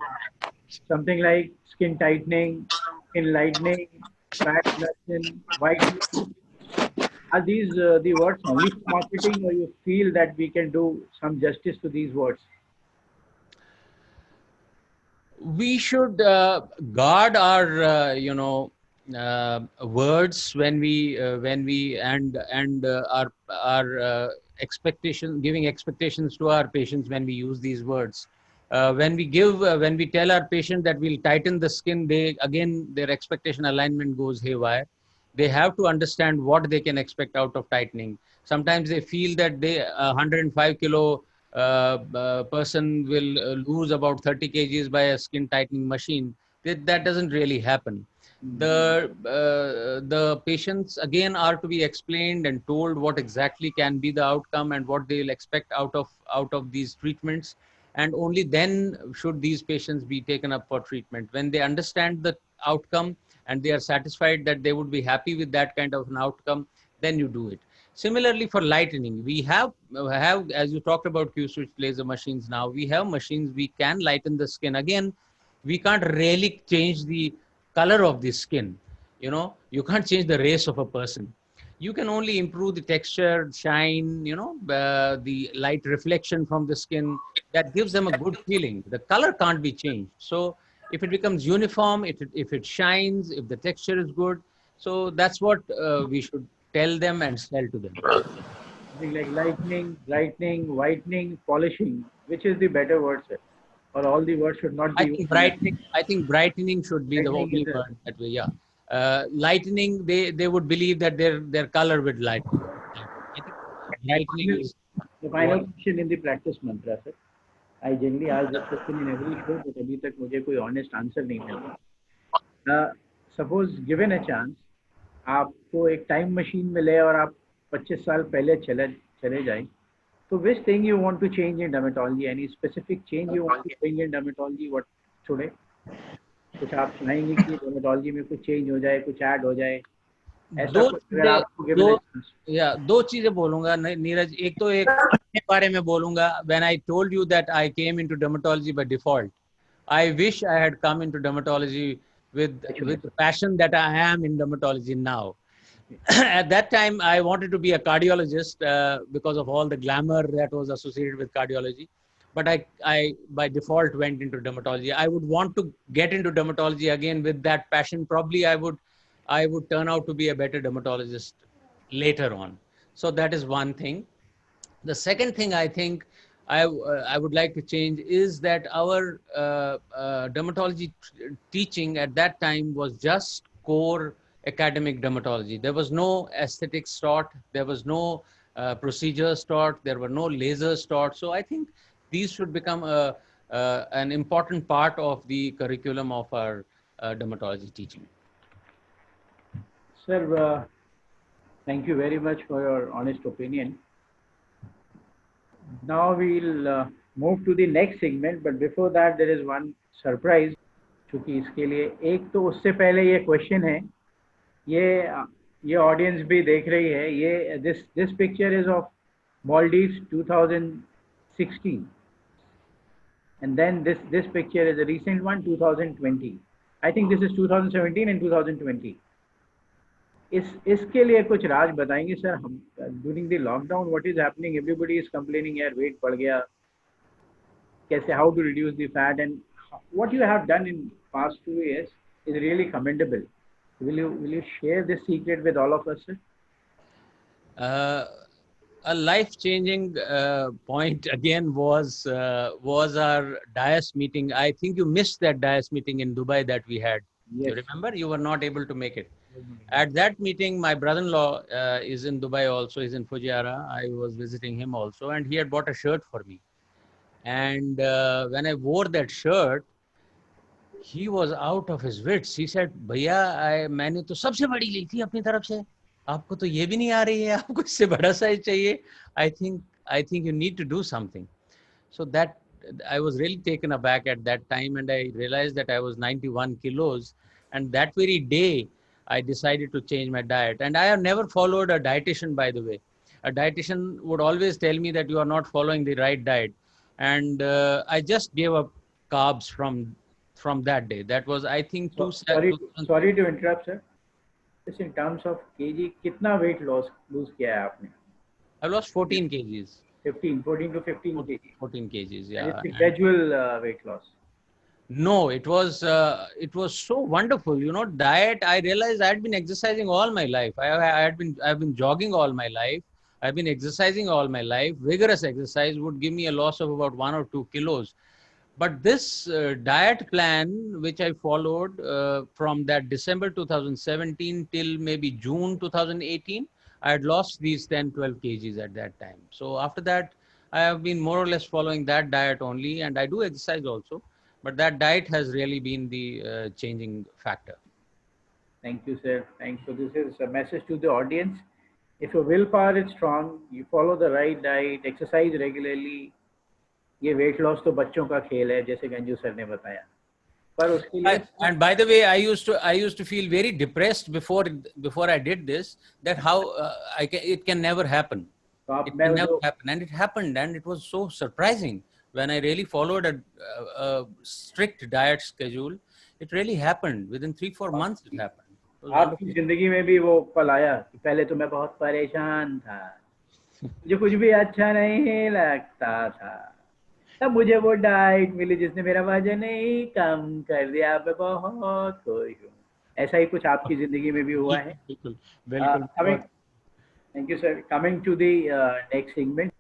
Something like skin tightening, skin lightening, fat reduction, whitening. Are these the words only for marketing, or you feel that we can do some justice to these words? We should guard our words when we and our expectation giving expectations to our patients when we use these words. When we tell our patient that we'll tighten the skin, they again their expectation alignment goes haywire. They have to understand what they can expect out of tightening. Sometimes they feel that they 105 kilo person will lose about 30 kgs by a skin tightening machine. That doesn't really happen. The patients again are to be explained and told what exactly can be the outcome and what they will expect out of these treatments, and only then should these patients be taken up for treatment. When they understand the outcome and they are satisfied that they would be happy with that kind of an outcome, then you do it. Similarly, for lightening, we have, as you talked about Q-switch laser machines now, we have machines we can lighten the skin. Again, we can't really change the color of the skin. You know, you can't change the race of a person. You can only improve the texture, shine, the light reflection from the skin that gives them a good feeling. The color can't be changed. So if it becomes uniform, if it shines, if the texture is good, so that's what we should tell them and sell to them. Something like lightening, brightening, whitening, polishing. Which is the better word, sir? Or all the words should not be used? I think brightening should be the only word that way. Yeah. Lightening, they would believe that their color would lighten. I think brightening is the final question in the practice mantra, sir. I generally ask this question in every show, but अभी तक मुझे कोई honest answer नहीं मिला. Suppose given a chance, आपको एक time machine मिले और आप 25 साल पहले चले जाएं, so which thing you want to change in dermatology? Any specific change you want to bring in dermatology? What today? कुछ आप चाहेंगे कि dermatology में कुछ change हो जाए, कुछ add हो जाए? दो चीजें बोलूंगा नीरज. एक तो एक बारे में बोलूंगा. When I told you that I came into dermatology by default, I wish I had come into dermatology with the passion that I am in dermatology now. At that time, I wanted to be a cardiologist because of all the glamour that was associated with cardiology. But I by default went into dermatology. I would want to get into dermatology again with that passion. Probably I would turn out to be a better dermatologist later on. So that is one thing. The second thing I think I would like to change is that our dermatology teaching at that time was just core academic dermatology. There was no aesthetics taught. There was no procedures taught. There were no lasers taught. So I think these should become an important part of the curriculum of our dermatology teaching. Sir, thank you very much for your honest opinion. Now we'll move to the next segment, but before that there is one surprise. क्योंकि इसके लिए एक तो उससे पहले ये question है, ये ऑडियंस भी देख रही है. ये this picture is of Maldives 2016, and then this picture is a recent one, 2020. I think this is 2017 and 2020. इसके लिए कुछ राज बताएंगे सर? हम during the lockdown what is happening? Everybody is complaining यार वेट बढ़ गया, कैसे, how to reduce the fat, and what you have done in past 2 years is really commendable. Will you share this secret with all of us, sir? A life-changing point again was our DIAS meeting. I think you missed that DIAS meeting in Dubai that we had. Yes. You remember? You were not able to make it. At that meeting, my brother-in-law is in Dubai also. He's in Fujairah. I was visiting him also, and he had bought a shirt for me. And when I wore that shirt, he was out of his wits. He said, "Bhaiya, मैंने तो सबसे बड़ी ली थी अपनी तरफ से. आपको तो ये भी नहीं आ रही है. आपको इससे बड़ा size चाहिए. I think you need to do something." So that I was really taken aback at that time, and I realized that I was 91 kilos. And that very day, I decided to change my diet. And I have never followed a dietitian, by the way. a dietitian would always tell me that you are not following the right diet, and I just gave up carbs from that day. That was, I think, sorry to interrupt, sir. Just in terms of kg, कितना weight lose किया है आपने? I lost 14 kgs. 14 to 15 kg. 14 kgs, yeah. And it's a gradual weight loss. No, it was so wonderful. You know, diet. I realized I had been exercising all my life. I've been jogging all my life. I've been exercising all my life. Vigorous exercise would give me a loss of about 1 or 2 kilos. But this diet plan, which I followed from that December 2017 till maybe June 2018, I had lost these 10, 12 kgs at that time. So after that, I have been more or less following that diet only, and I do exercise also. But that diet has really been the changing factor. Thank you, sir. Thanks. So this is a message to the audience. If your willpower is strong, you follow the right diet, exercise regularly. ये weight loss तो बच्चों का खेल है, जैसे Ganju sir ने बताया. पर उसके लिए and by the way, I used to feel very depressed before I did this. That how it can never happen. It can never happen, and it happened, and it was so surprising. When I really followed a strict diet schedule, it really happened. Within 3-4 months, it happened. आपकी जिंदगी में भी वो पल आया कि पहले तो मैं बहुत परेशान था, मुझे कुछ भी अच्छा नहीं लगता था, तब मुझे वो डाइट मिली जिसने मेरा वजन ही कम कर दिया, मैं बहुत खुश हूँ. ऐसा ही कुछ आपकी जिंदगी में भी हुआ है? बिल्कुल. Thank you, sir. Coming to the next segment.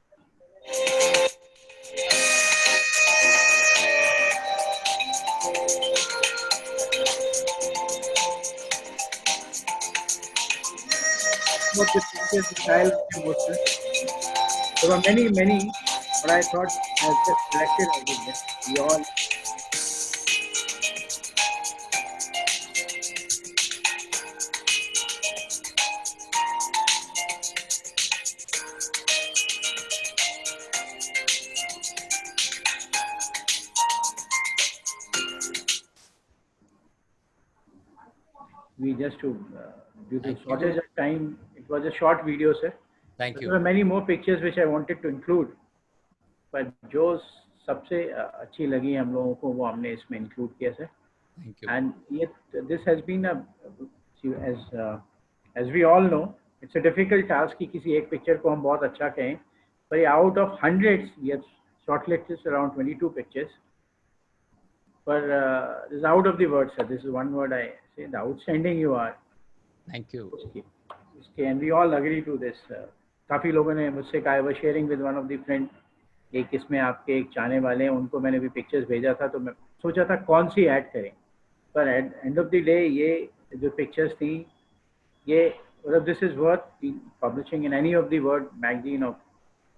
What the teachers style emotions. There were many, but I thought I was just selected out of them. We all. We just to due to shortage of time, it was a short video, sir. Thank you. There were many more pictures which I wanted to include, but जो सबसे अच्छी लगी हम लोगों को वो हमने इसमें include किया, sir. Thank you. And yet this has been as we all know, it's a difficult task कि किसी एक picture को हम बहुत अच्छा कहें. But out of hundreds, we have shortlisted around 22 pictures. But this is out of the word, sir. This is one word I say. The outstanding you are. Thank you. And we all agree to this. काफी लोगों ने मुझसे कहा, was sharing with one of the friend, एक इसमें आपके एक चाहने वाले हैं, उनको मैंने भी पिक्चर्स भेजा था, तो मैं सोचा था कौन सी ऐड करें, पर at end of the day ये जो पिक्चर्स थी, ये मतलब this is worth publishing in any of the world magazine of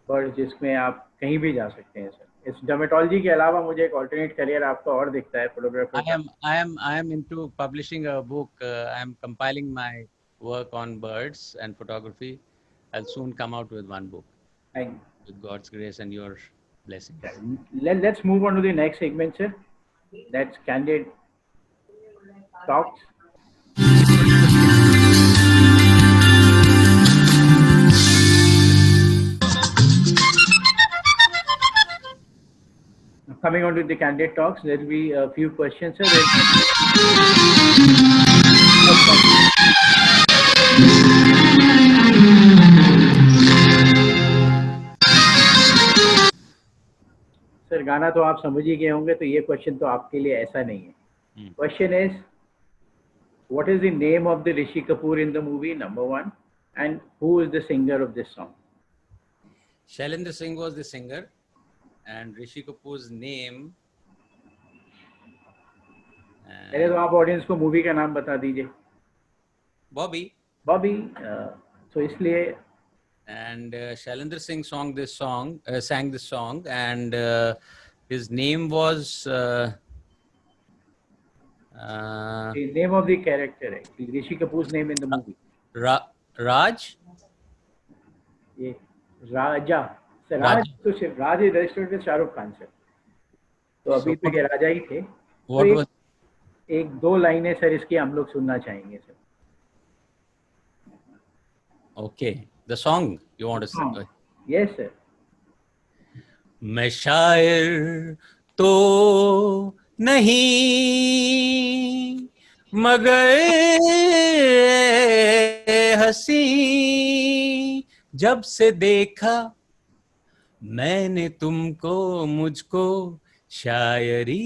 world, जिसमें आप कहीं भी जा सकते हैं, सर. इस डर्मेटोलॉजी के अलावा मुझे एक ऑल्टरनेट करियर आपका और दिखता है, photographer. I am into publishing a book. I am compiling my work on birds and photography. I'll soon come out with one book. With God's grace and your blessing. Let's move on to the next segment, sir. That's Candid Talks. Coming on to the Candid Talks, there will be a few questions, sir. Sir गाना तो आप समझ ही गए होंगे, तो ये question तो आपके लिए ऐसा नहीं है. Question is, what is the name of the Rishi Kapoor in the movie number 1, and who is the singer of this song? Shailendra Singh was the singer, and Rishi Kapoor's name. पहले तो आप ऑडियंस को मूवी का नाम बता दीजिए. Bobby. तो इसलिए. And Shailendra Singh sang this song, and his name was. The name of the character, Rishi Kapoor's name in the movie. Raj. ये राजा. सर राज तो सिर्फ Raj is registered with Shahrukh Khan, sir. तो अभी तक राजा ही थे. तो एक दो लाइनें सर इसकी हम लोग सुनना चाहेंगे, sir. Okay. The song you want to Song. sing? Yes, sir. मैं शायर तो नहीं मगर हंसी जब से देखा मैंने तुमको मुझको शायरी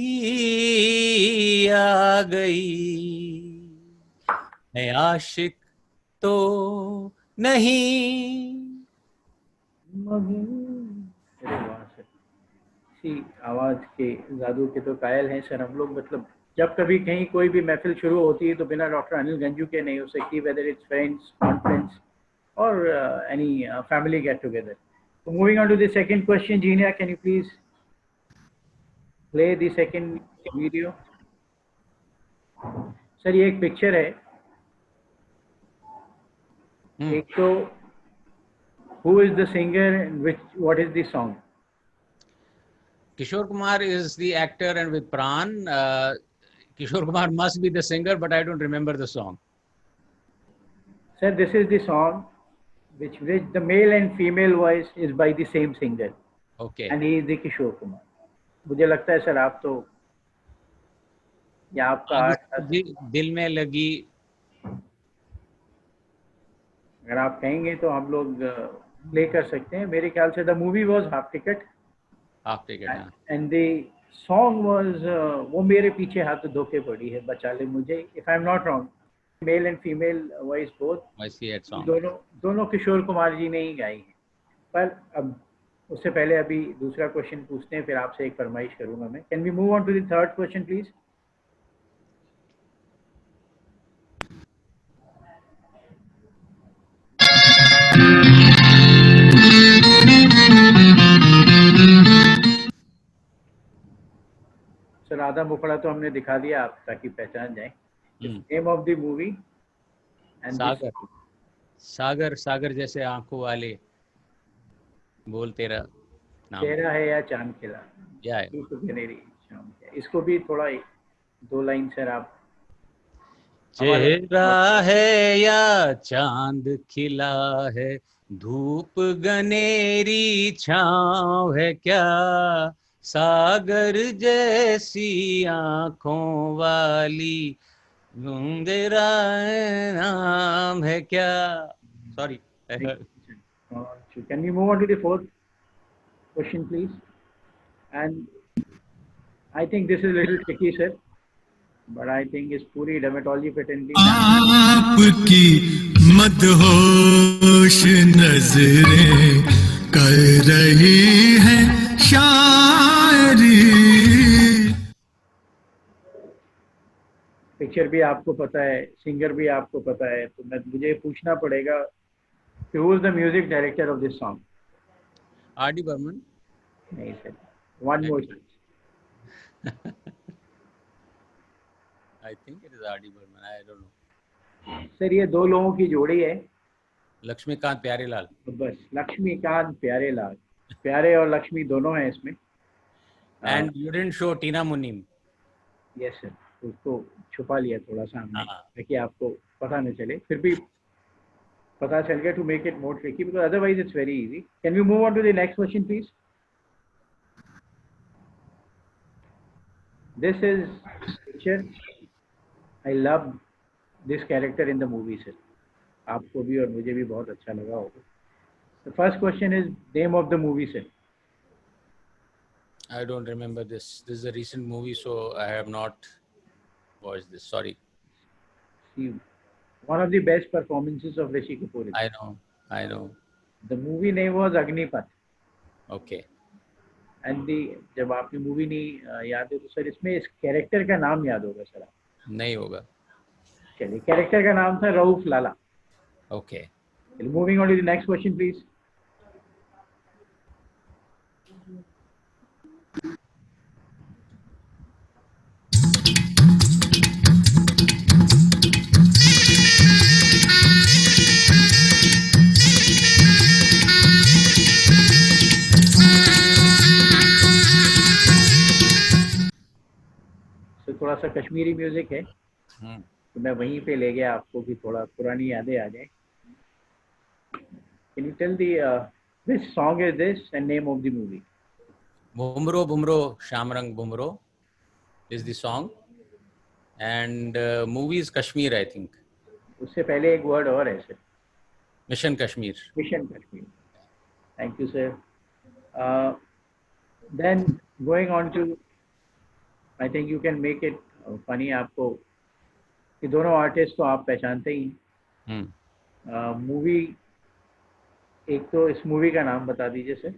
आ गई मैं आशिक तो नहीं अरे वाह सर, इसी आवाज के जादू के तो कायल हैं सर हम लोग। मतलब जब कभी कहीं कोई भी महफिल शुरू होती है तो बिना डॉक्टर अनिल गंजू के नहीं हो सकती, वेदर इट्स फ्रेंड्स, कॉन्फ्रेंस और any family get together. So moving on to the second question, Genia, can you please play the second video? Sir ये एक पिक्चर है, एक तो who is the singer and what is the song? Kishore Kumar is the actor, and with Pran, Kishore Kumar must be the singer, but I don't remember the song. Sir, this is the song which the male and female voice is by the same singer. Okay. And he is the Kishore Kumar. मुझे लगता है sir आप तो या आपका दिल में लगी, अगर आप कहेंगे तो हम लोग प्ले कर सकते हैं। मेरे ख्याल से the movie was half ticket and the song was वो मेरे पीछे हाथ धोखे पड़ी है बचा ले मुझे, if I am not wrong. Male and female voice both, दोनों किशोर कुमार जी ने ही गाई है। पर अब उससे पहले अभी दूसरा क्वेश्चन पूछते हैं, फिर आपसे एक फरमाइश करूंगा मैं। Can we move on to the third question please? Sir आधा मुखड़ा तो हमने दिखा दिया आप ताकि पहचान जाए। Name of the movie? Saagar. Saagar सागर जैसे आंखों वाले, बोल तेरा नाम तेरा है या चांद खिला, या इसको भी थोड़ा 2 लाइन सर आप। चेहरा है या चांद खिला है, धूप गनेरी छाँव है क्या, सागर जैसी आंखों वाली तेरा नाम है क्या। Sorry. Can we move on to the fourth question please? And I think this is a little tricky sir, but I think इस पूरी dermatology fraternity आपकी मदहोश नजरें कर रही हैं शायरी। पिक्चर भी आपको पता है, सिंगर भी आपको पता है, तो मुझे पूछना पड़ेगा who is the music director of this song? R.D. Burman? नहीं sir, one more chance. I think it is R.D. Burman. I don't know. Sir ये 2 लोगों की जोड़ी है, लक्ष्मीकांत प्यारेलाल। बस लक्ष्मीकांत प्यारेलाल, प्यारे और लक्ष्मी दोनों हैं इसमें। And you didn't show Tina Munim. Yes sir, उसको छुपा लिया थोड़ा सा हमने ताकि आपको पता न चले, फिर भी पता चल गया to make it more tricky because otherwise it's very easy. Can we move on to the next question please? This is picture. I love this character in the movie sir. आपको भी और मुझे भी बहुत अच्छा लगा होगा। The first question is name of the movie sir. I don't remember this. This is a recent movie, so I have not watched this. Sorry. See, one of the best performances of Rishi Kapoor. I know. The movie name was Agnipath. Okay. And जब आपने movie नहीं याद है तो sir इसमें इस character का नाम याद होगा सर? नहीं होगा। चलिए, कैरेक्टर का नाम था रऊफ लाला। Okay. Moving on to the next question please. थोड़ा सा कश्मीरी म्यूजिक है, तो मैं वहीं पे ले गया आपको कि थोड़ा पुरानी यादें आ जाए। Can you tell the which song is this and name of the movie? Bumro Bumro Shamrang Bumro is the song, and movie is Kashmir, I think. उससे पहले एक word और है sir. Mission Kashmir. Mission Kashmir. Thank you, sir. Then going on to, I think you can make it funny. आपको ये दोनों artist तो आप पहचानते ही हैं. मूवी, एक तो इस मूवी का नाम बता दीजिए सर,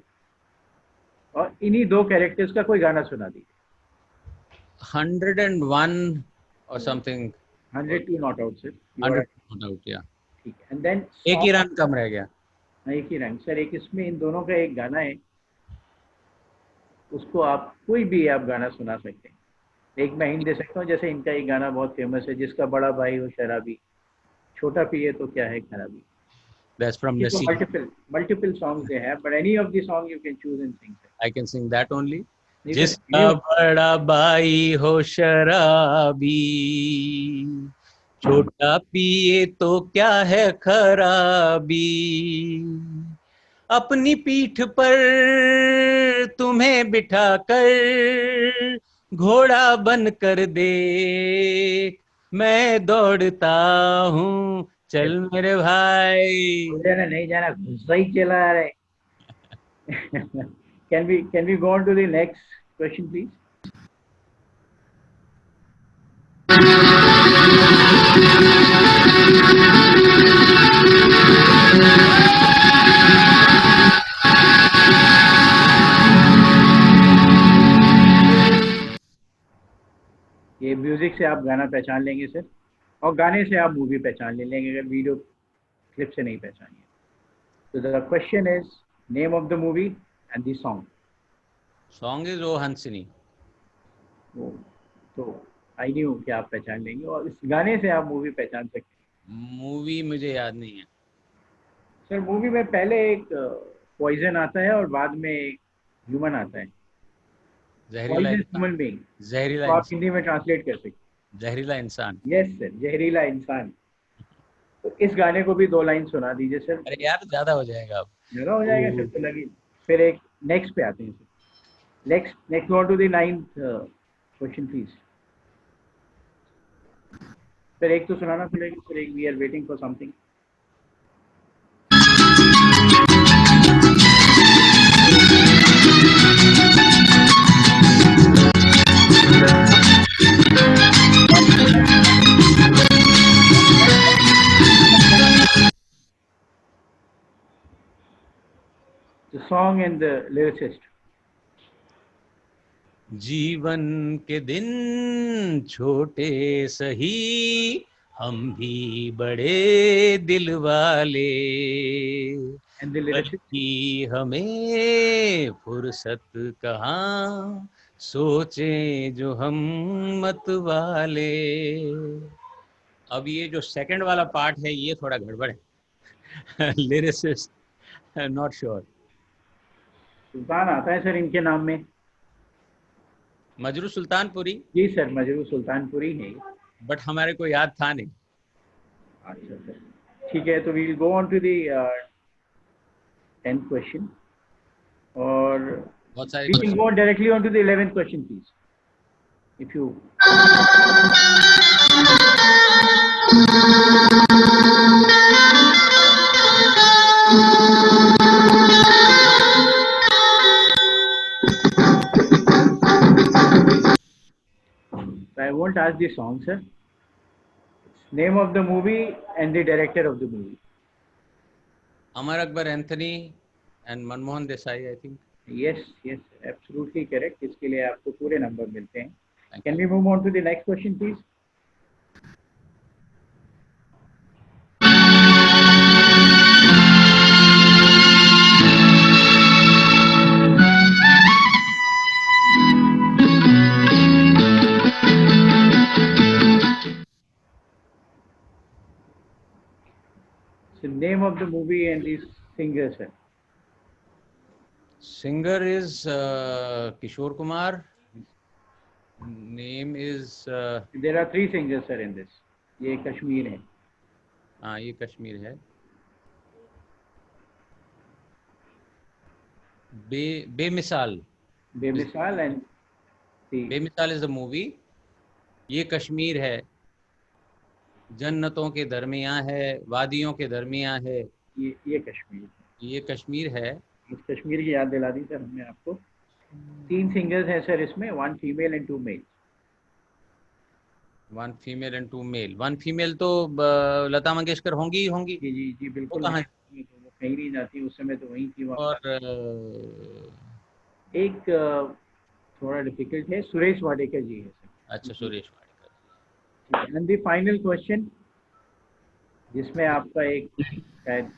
और इन्हीं दो कैरेक्टर्स का कोई गाना सुना दीजिए. 101 or something. 102 not out sir. 100 not out, yeah. ठीक है. And then एक ही रन कम रह गया. एक ही रंग सर. एक इसमें इन दोनों का एक गाना है, उसको आप कोई भी आप गाना सुना सकते हैं. एक मैं हिंट दे सकता हूँ, जैसे इनका एक गाना बहुत फेमस है, जिसका बड़ा भाई हो शराबी, छोटा पिए तो क्या है खराबी. That's from Naseem. Multiple songs they have, but any of the song you can choose and sing. I can sing that only. नहीं, जिसका बड़ा भाई हो शराबी, छोटा पिए तो क्या है खराबी, अपनी पीठ पर तुम्हें बिठा कर घोड़ा बन कर देख, मैं दौड़ता हूँ, चल मेरे भाई. जाना नहीं जाना, गुस्सा ही चला आ रहा है. Can we go on to the next question, please? ये म्यूजिक से आप गाना पहचान लेंगे सर, और गाने से आप मूवी पहचान लेंगे अगर वीडियो क्लिप से नहीं पहचानिए. तो the question is name of the movie and the song. Song is O Hansini. तो आई न्यू कि आप पहचान लेंगे, और इस गाने से आप मूवी पहचान सकते हैं. मूवी मुझे याद नहीं है सर. मूवी में पहले एक पॉइजन आता है और बाद में एक ह्यूमन आता है. जहरीला ह्यूमन बीइंग, जहरीला तो आप हिंदी में ट्रांसलेट कर सकते हैं. जहरीला इंसान. यस सर, जहरीला इंसान. तो इस गाने को भी 2 लाइन सुना दीजिए सर. अरे यार ज्यादा हो जाएगा अब. जरा हो जाएगा सर, तो लगी. फिर एक नेक्स्ट पे आते हैं sir. Next go to the 9th question please. Sir एक तो सुनाना पड़ेगा सर. एक we are waiting for something. The song and the lyricist. जीवन के दिन छोटे सही, हम भी बड़े दिल वाले, And the lyricist. कि हमें फुर्सत कहाँ, सोचे जो हम मत वाले. अब ये जो सेकंड वाला पार्ट है ये थोड़ा गड़बड़ है. Lyricist not sure. सुल्तान आता है सर इनके नाम में. मजरू सुल्तानपुरी. जी सर, मजरू सुल्तानपुरी है. बट हमारे को याद था नहीं. अच्छा सर, ठीक है. तो we will go on to the 10th question, और बहुत सारे we can go directly on to the 11th question please, if you. So I won't ask the song sir. Name of the movie and the director of the movie. Amar Akbar Anthony and Manmohan Desai, I think. Yes, absolutely correct. इसके लिए आपको पूरे number मिलते हैं. Thank Can we move on to the next question, please? So, name of the movie and the singer, sir. Singer is Kishore Kumar. Name is There are 3 singers, sir, in this. ये कश्मीर है. हाँ ये कश्मीर है. बेमिसाल. बेमिसाल and the बेमिसाल is the movie. ये कश्मीर है, जन्नतों के दरमियां है, वादियों के दरमियां है. ये कश्मीर. ये कश्मीर है. इस कश्मीर की याद दिला दी सर हमने आपको. 3 सिंगर्स हैं सर इसमें, 1 female and 2 male. 1 female and 2 male. 1 female तो लता मंगेशकर होंगी होंगी. जी जी जी बिल्कुल. वो कहाँ? वो कहीं नहीं जाती, उस समय तो वहीं थी. और एक थोड़ा डिफिकल्ट है, सुरेश वाडेकर जी है सर. अच्छा, Suresh Wadekar. And the final question, जिसमें आपका एक शायद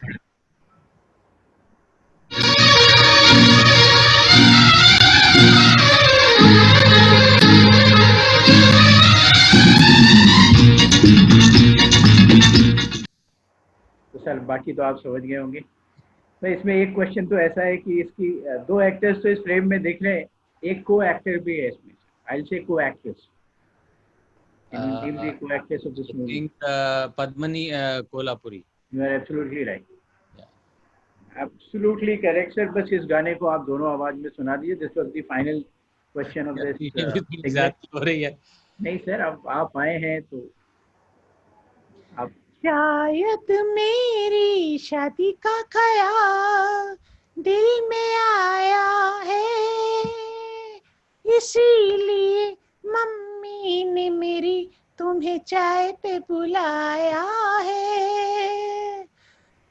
तो सर बाकी तो आप समझ गए होंगे. तो इसमें एक क्वेश्चन तो ऐसा है कि इसकी 2 एक्टर्स तो इस फ्रेम में दिख रहे हैं, एक को एक्टर भी है इसमें. आई विल से को actress. Can you name the co-actress of this movie? Padmini Kolhapuri. You are absolutely right. Absolutely correct, sir. बस इस गाने को आप दोनों आवाज में सुना दीजिए. This was the final question of this. Exact हो रही है. नहीं सर, अब आप आए हैं तो आप. शायद मेरी शादी का ख्याल दिल में आया है, इसीलिए मम्मी ने मेरी तुम्हें चाय पे बुलाया है.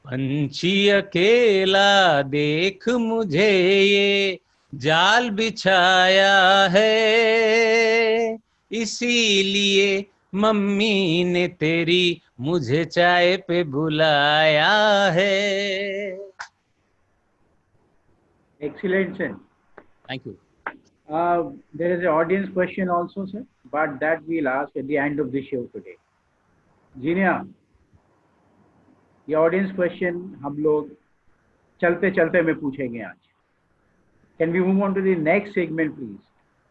पंछी अकेला देख मुझे ये जाल बिछाया है, इसीलिए मम्मी ने तेरी मुझे चाय पे बुलाया है. Excellent, sir. Thank you. There is an audience question also, sir, but that we'll ask at the end of the show today. जीनिया, ये ऑडियंस क्वेश्चन हम लोग चलते चलते में पूछेंगे आज. Can we move on to the next segment, please?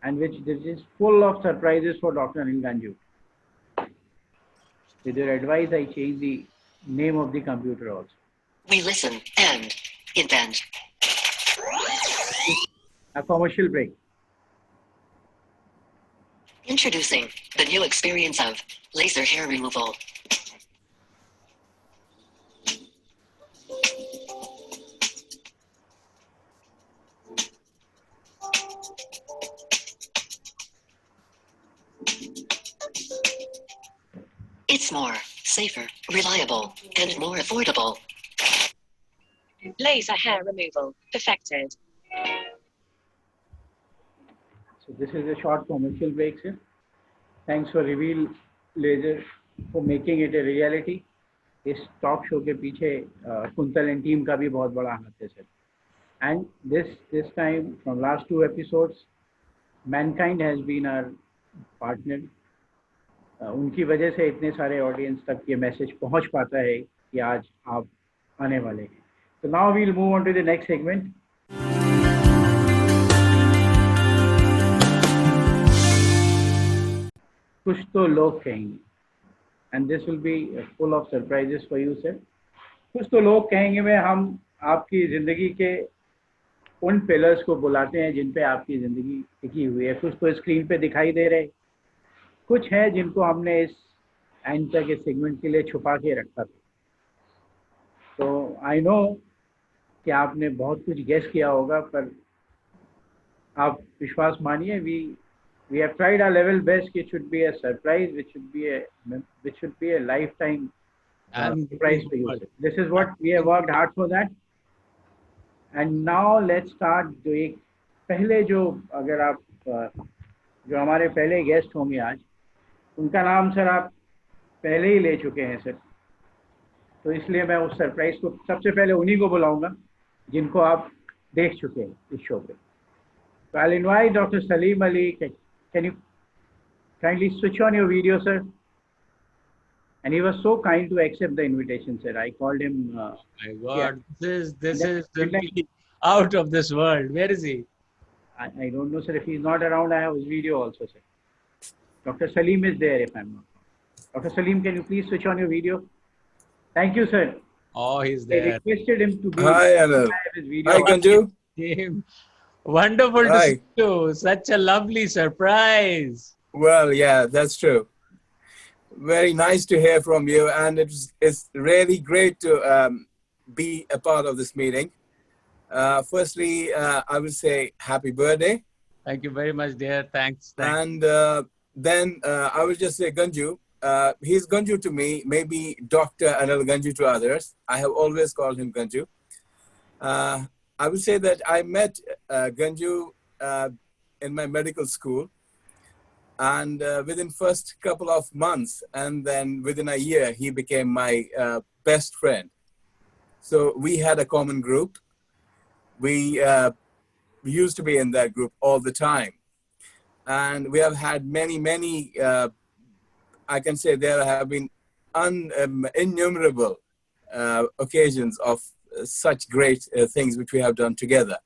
And which this is full of surprises for Dr. Anil Ganju. With your advice, I change the name of the computer also. We listen and invent. A commercial break. Introducing the new experience of laser hair removal. It's more safer, reliable, and more affordable. Laser hair removal perfected. So this is a short commercial break, sir. Thanks for Reveal Laser for making it a reality. इस talk show के पीछे quintal and team का भी बहुत बड़ा हाथ है sir. And this time from last 2 episodes, Mankind has been our partner. उनकी वजह से इतने सारे ऑडियंस तक ये मैसेज पहुंच पाता है कि आज आप आने वाले हैं. So now we'll move on to the next segment. कुछ तो लोग कहेंगे, and this will be full of surprises for you, sir. कुछ तो लोग कहेंगे में हम आपकी जिंदगी के उन पिलर्स को बुलाते हैं जिन पे आपकी जिंदगी टिकी हुई है. कुछ तो स्क्रीन पे दिखाई दे रहे, कुछ है जिनको हमने इस एंड तक इस सेगमेंट के लिए छुपा के रखा था. तो आई नो कि आपने बहुत कुछ गेस किया होगा, पर आप विश्वास मानिए, we have tried our level best. It should be a surprise, which should be a lifetime surprise for you. This is what we have worked hard for that. And now let's start. जो एक पहले जो अगर आप जो हमारे पहले guest होंगे आज, उनका नाम सर आप पहले ही ले चुके हैं सर. तो इसलिए मैं उस सरप्राइज को सबसे पहले उन्हीं को बुलाऊंगा जिनको आप देख चुके हैं इस शो पे. So I'll invite Dr. Salim Ali. Can you kindly switch on your video, sir? And he was so kind to accept the invitation, sir. I called him. My God, this is really out of this world. Where is he? I don't know, sir. If he's not around, I have his video also, sir. Dr. Salim is there, if I'm not wrong. Dr. Salim, can you please switch on your video? Thank you, sir. Oh, he's I there. requested him to be. Hi, Anil. His video. Hi, Ganju. Salim. Wonderful to Hi. see you. Such a lovely surprise. Well, yeah, that's true. Very nice to hear from you, and it's really great to be a part of this meeting. Firstly, I will say happy birthday, Thank you very much, dear. Thanks. and then I will just say Ganju. He's Ganju to me, maybe Dr. Anil Ganju to others. I have always called him Ganju. I would say that I met Ganju in my medical school, and within first couple of months, and then within a year, he became my best friend. So we had a common group. We used to be in that group all the time, and we have had many. I can say there have been innumerable occasions of such great things which we have done together.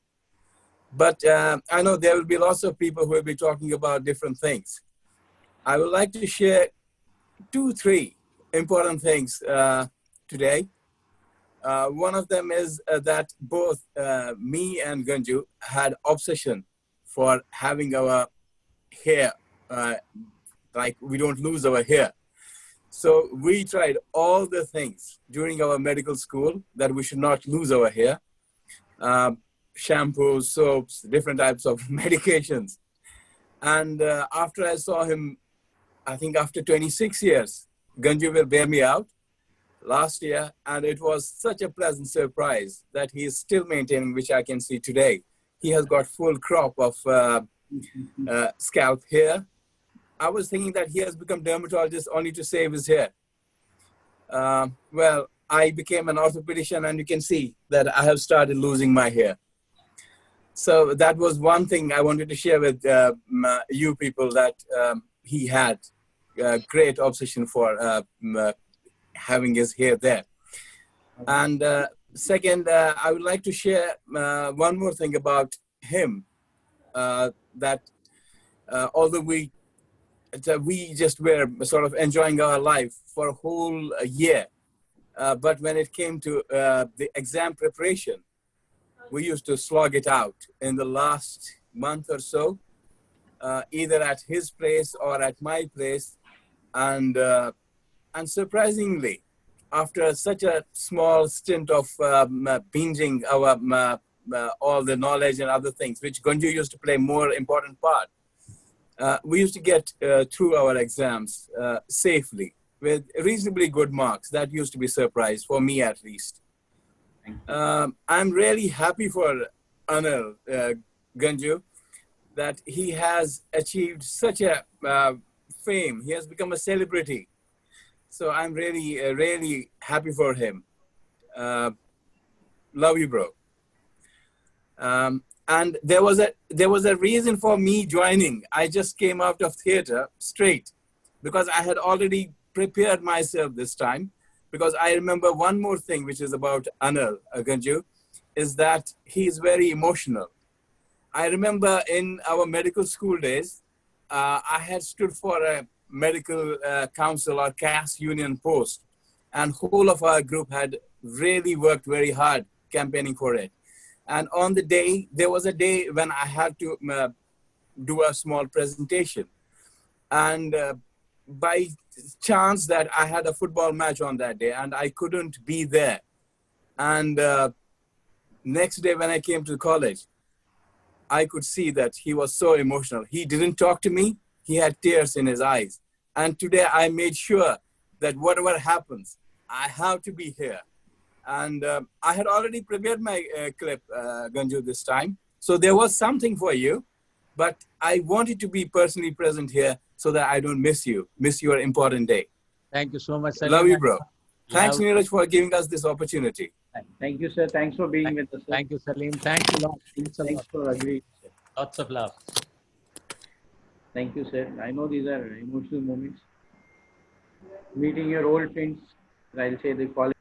But I know there will be lots of people who will be talking about different things. I would like to share 2-3 important things today. One of them is that both me and Ganju had obsession for having our hair, like we don't lose our hair. So we tried all the things during our medical school that we should not lose our hair. Shampoos, soaps, different types of medications. And after I saw him, I think after 26 years, Ganju will bear me out last year, and it was such a pleasant surprise that he is still maintaining, which I can see today. He has got full crop of scalp hair. I was thinking that he has become dermatologist only to save his hair. Well, I became an orthopedician, and you can see that I have started losing my hair. So that was one thing I wanted to share with you people, that he had great obsession for having his hair there. And second, I would like to share one more thing about him, that although we just were sort of enjoying our life for a whole year, but when it came to the exam preparation, we used to slog it out in the last month or so, either at his place or at my place. And surprisingly, after such a small stint of binging our all the knowledge and other things, which Ganju used to play more important part, we used to get through our exams safely with reasonably good marks. That used to be a surprise for me, at least. I'm really happy for Anil Ganju that he has achieved such a fame. He has become a celebrity. So I'm really happy for him. Love you, bro. And there was a reason for me joining. I just came out of theater straight because I had already prepared myself this time. Because I remember one more thing, which is about Anil Ganju, is that he is very emotional. I remember in our medical school days, I had stood for a medical council or CAS union post, and whole of our group had really worked very hard campaigning for it. And on the day, there was a day when I had to do a small presentation. And by chance that I had a football match on that day and I couldn't be there. And next day when I came to college, I could see that he was so emotional. He didn't talk to me. He had tears in his eyes. And today I made sure that whatever happens, I have to be here. And I had already prepared my clip, Ganju, this time. So there was something for you, but I wanted to be personally present here so that I don't miss your important day. Thank you so much, Salim. Love you, bro. Thanks, Neeraj, for giving us this opportunity. Thank you, sir. Thanks for being with us. Sir. Thank you, Salim. Thanks a lot. Thanks for agreeing. Sir. Lots of love. Thank you, sir. I know these are emotional moments. Meeting your old friends, I'll say the college.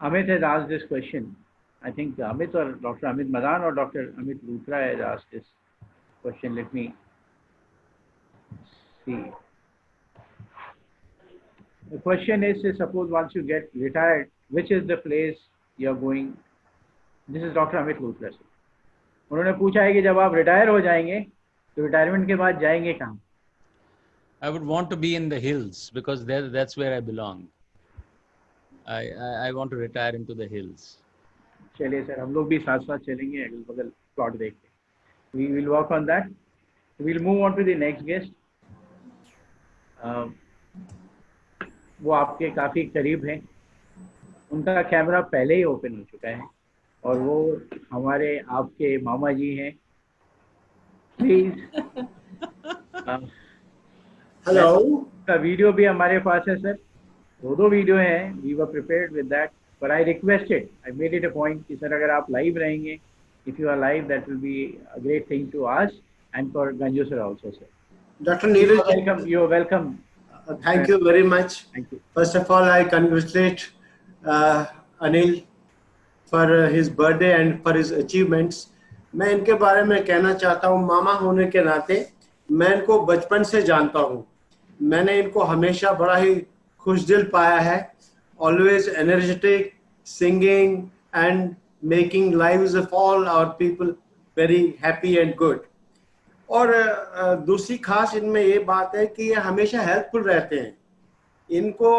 Amit has asked this question. I think Amit or Dr. Amit Madan or Dr. Amit Luthra has asked this question. Let me see. The question is, suppose once you get retired, which is the place you are going, this is doctor Amit Luthra sir. उन्होंने पूछा है कि जब आप retire हो जाएंगे तो retirement के बाद जाएंगे कहाँ? I would want to be in the hills because that's where I belong. I want to retire into the hills. चलिए सर, हम लोग भी साथ साथ चलेंगे अगल बगल प्लॉट देख के। We will work on that. We'll move on to the next guest. वो आपके काफ़ी करीब हैं, उनका कैमरा पहले ही ओपन हो चुका है और वो हमारे आपके मामा जी हैं। प्लीज। हेलो। का वीडियो भी हमारे पास है सर, दो वीडियो हैं। We were prepared with that, but I requested, I made it a point कि सर अगर आप लाइव रहेंगे, if you are live, that will be a great thing to us and for Ganju sir also, sir. Dr. Neeraj, welcome. You're welcome. Thank you very much. Thank you. First of all, I congratulate Anil for his birthday and for his achievements. मैं इनके बारे में कहना चाहता हूँ, मामा होने के नाते मैं इनको बचपन से जानता हूँ। मैंने इनको हमेशा बड़ा ही खुशदिल पाया है, always energetic, singing and making lives of all our people very happy and good. और दूसरी खास इनमें ये बात है कि ये हमेशा हेल्पफुल रहते हैं। इनको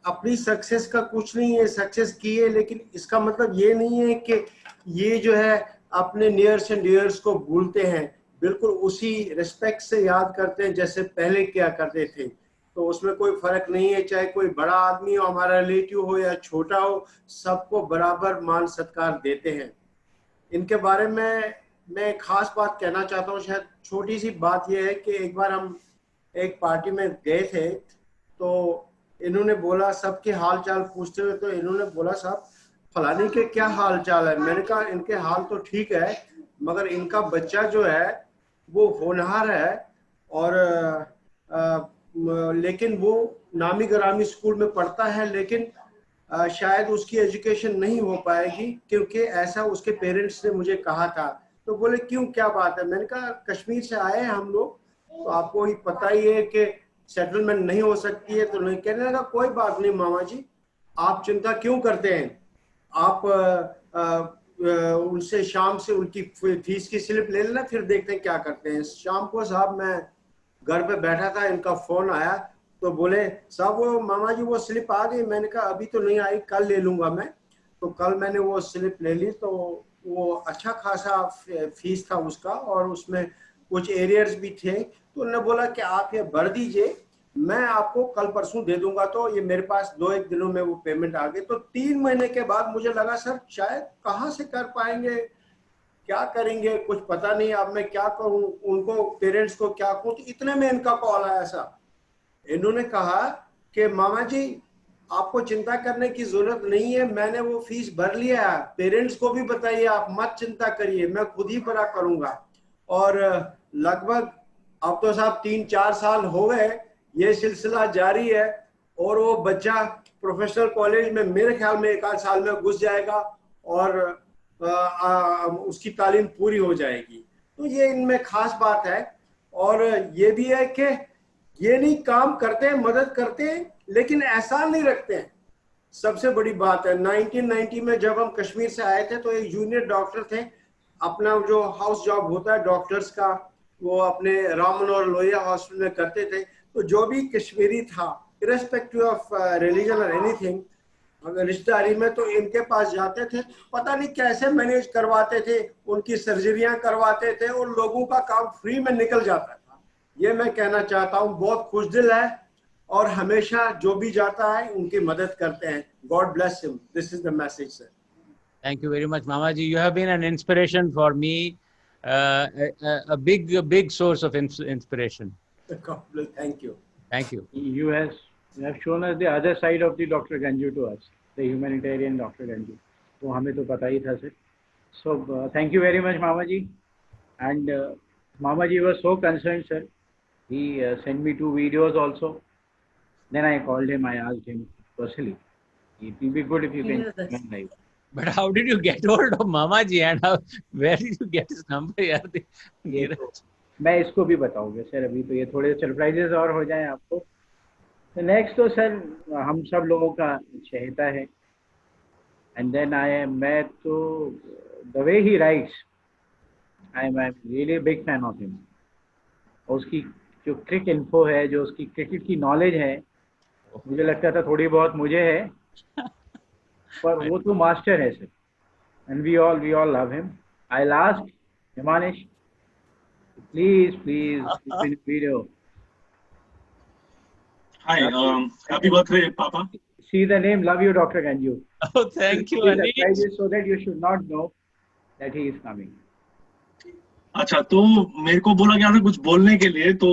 अपनी सक्सेस का कुछ नहीं है, सक्सेस की है, लेकिन इसका मतलब ये नहीं है कि ये जो है अपने नियर्स एंड डियर्स को भूलते हैं, बिल्कुल उसी रिस्पेक्ट से याद करते हैं जैसे पहले क्या करते थे। तो उसमें कोई फर्क नहीं है, चाहे कोई बड़ा आदमी हो, हमारा रिलेटिव हो या छोटा हो, सबको बराबर मान सत्कार देते हैं। इनके बारे में मैं एक खास बात कहना चाहता हूँ। शायद छोटी सी बात यह है कि एक बार हम एक पार्टी में गए थे, तो इन्होंने बोला, सबके हाल चाल पूछते हुए, तो इन्होंने बोला, साहब फलानी के क्या हाल चाल है? मैंने कहा इनके हाल तो ठीक है, मगर इनका बच्चा जो है वो होनहार है और लेकिन वो नामी ग्रामी स्कूल में पढ़ता है, लेकिन शायद उसकी एजुकेशन नहीं हो पाएगी, क्योंकि ऐसा उसके पेरेंट्स ने मुझे कहा था। तो बोले क्यों, क्या बात है? मैंने कहा कश्मीर से आए हैं हम लोग, तो आपको ही पता ही है कि सेटलमेंट नहीं हो सकती है। तो नहीं, कहने लगा कोई बात नहीं मामा जी, आप चिंता क्यों करते हैं, आप उनसे शाम से उनकी फीस की स्लिप ले लेना, फिर देखते हैं क्या करते हैं। शाम को साहब मैं घर पे बैठा था, इनका फोन आया, तो बोले साहब वो मामा जी वो स्लिप आ गई। मैंने कहा अभी तो नहीं आई, कल ले लूंगा मैं। तो कल मैंने वो स्लिप ले ली, तो वो अच्छा खासा फीस था उसका और उसमें कुछ एरियर्स भी थे। तो उन्होंने बोला कि आप ये भर दीजिए, मैं आपको कल परसों दे दूंगा। तो ये मेरे पास 2-1 दिनों में वो पेमेंट आ गई। तो 3 महीने के बाद मुझे लगा सर शायद कहाँ से कर पाएंगे, क्या करेंगे, कुछ पता नहीं, अब मैं क्या करूं, उनको पेरेंट्स को क्या कहूं। तो इतने में इनका कॉल आया साहब, इन्होंने कहा कि मामा जी आपको चिंता करने की जरूरत नहीं है, मैंने वो फीस भर लिया है, पेरेंट्स को भी बताइए, आप मत चिंता करिए, मैं खुद ही पूरा करूंगा। और लगभग अब तो साहब 3-4 साल हो गए, ये सिलसिला जारी है और वो बच्चा प्रोफेशनल कॉलेज में मेरे ख्याल में 1 आध साल में घुस जाएगा और उसकी तालीम पूरी हो जाएगी। तो ये इनमें खास बात है। और ये भी है कि ये नहीं काम करते हैं, मदद करते हैं, लेकिन एहसान नहीं रखते हैं। सबसे बड़ी बात है, 1990 में जब हम कश्मीर से आए थे, तो एक जूनियर डॉक्टर थे, अपना जो हाउस जॉब होता है डॉक्टर्स का, वो अपने राम मनोहर लोहिया हॉस्पिटल में करते थे। तो जो भी कश्मीरी था, इरेस्पेक्टिव ऑफ रिलीजन और एनीथिंग, अगर रिश्तेदारी में, तो इनके पास जाते थे, पता नहीं कैसे मैनेज करवाते थे, उनकी सर्जरियां करवाते थे और लोगों का काम फ्री में निकल जाता था। ये मैं कहना चाहता हूँ, बहुत खुशदिल है और हमेशा जो भी जाता है उनकी मदद करते हैं। God bless him, this is the message sir. Thank you very much, Mama ji. You have been an inspiration for me, a big source of inspiration. Thank you. Thank you. You have shown us the other side of the Dr. Ganju to us, the humanitarian Dr. Ganju. तो हमें तो पता ही था sir. So thank you very much, Mama ji. And Mama ji was so concerned, sir. He sent me 2 videos also. Then I called him. I asked him personally. It will be good if you can come live. But how did you get hold of Mama ji and where did you get his number? यार मैं इसको भी बताऊंगा sir, अभी तो ये थोड़े surprises और हो जाएं आपको। तो नेक्स्ट तो सर हम सब लोगों का चहेता है, and then मैं तो the way he writes, I'm really a big fan of him. उसकी जो क्रिकेट इन्फो है, जो उसकी क्रिकेट की नॉलेज है, मुझे लगता था थोड़ी बहुत मुझे है, पर वो तो मास्टर है sir. And we all love him. I'll ask Himanish, please open the video. Hi, happy birthday, Papa. See the name, love you, Dr. Ganju. Oh, thank you, Please Anish. advise it so that you should not know that he is coming. अच्छा, तो मेरे को बोला गया था कुछ बोलने के लिए. तो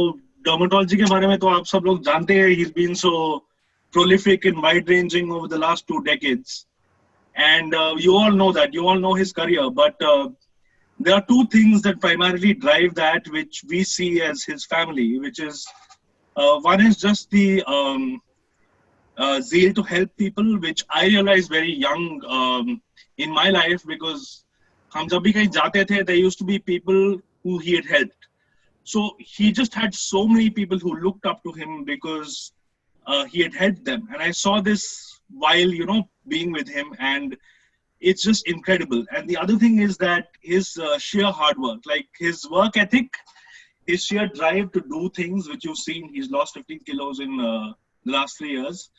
डर्मेटोलॉजी के बारे में तो आप सब लोग जानते हैं. He's been so prolific and wide-ranging over the last 2 decades, and you all know that. You all know his career, but there are 2 things that primarily drive that, which we see as his family, which is one is just the zeal to help people, which I realized very young in my life, because हम जब भी कहीं जाते थे, there used to be people who he had helped. So he just had so many people who looked up to him because he had helped them. And I saw this while, being with him, and it's just incredible. And the other thing is that his sheer hard work, like his work ethic, his sheer drive to do things, which you've seen, he's lost 15 kilos in the last 3 years.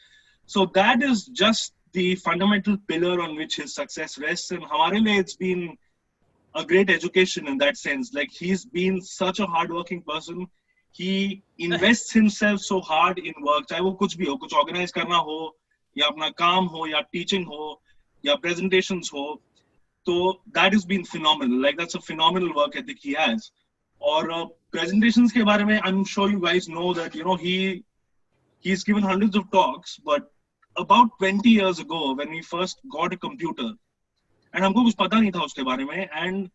So that is just the fundamental pillar on which his success rests. And हमारे लिए it's been a great education in that sense. Like, he's been such a hardworking person. He invests himself so hard in work. चाहे वो कुछ भी हो, कुछ organize करना हो, या अपना काम हो, या teaching हो, या presentations हो. So that has been phenomenal. Like, that's a phenomenal work ethic he has. और presentations के बारे में, I'm sure you guys know that, he's given hundreds of talks, but about 20 years ago, when we first got a computer, and हमको कुछ पता नहीं था उसके बारे में, and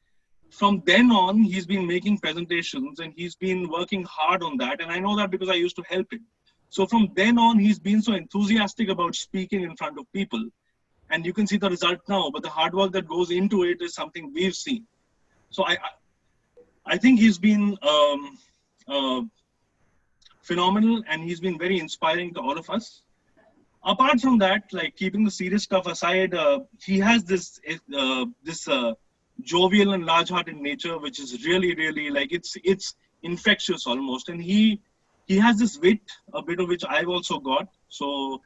from then on, he's been making presentations, and he's been working hard on that, and I know that because I used to help him. So from then on, he's been so enthusiastic about speaking in front of people, and you can see the result now, but the hard work that goes into it is something we've seen. So I think he's been phenomenal, and he's been very inspiring to all of us. Apart from that, like, keeping the serious stuff aside, he has this jovial and large-hearted nature, which is really, really, like, it's infectious almost. And he has this wit, a bit of which I've also got. So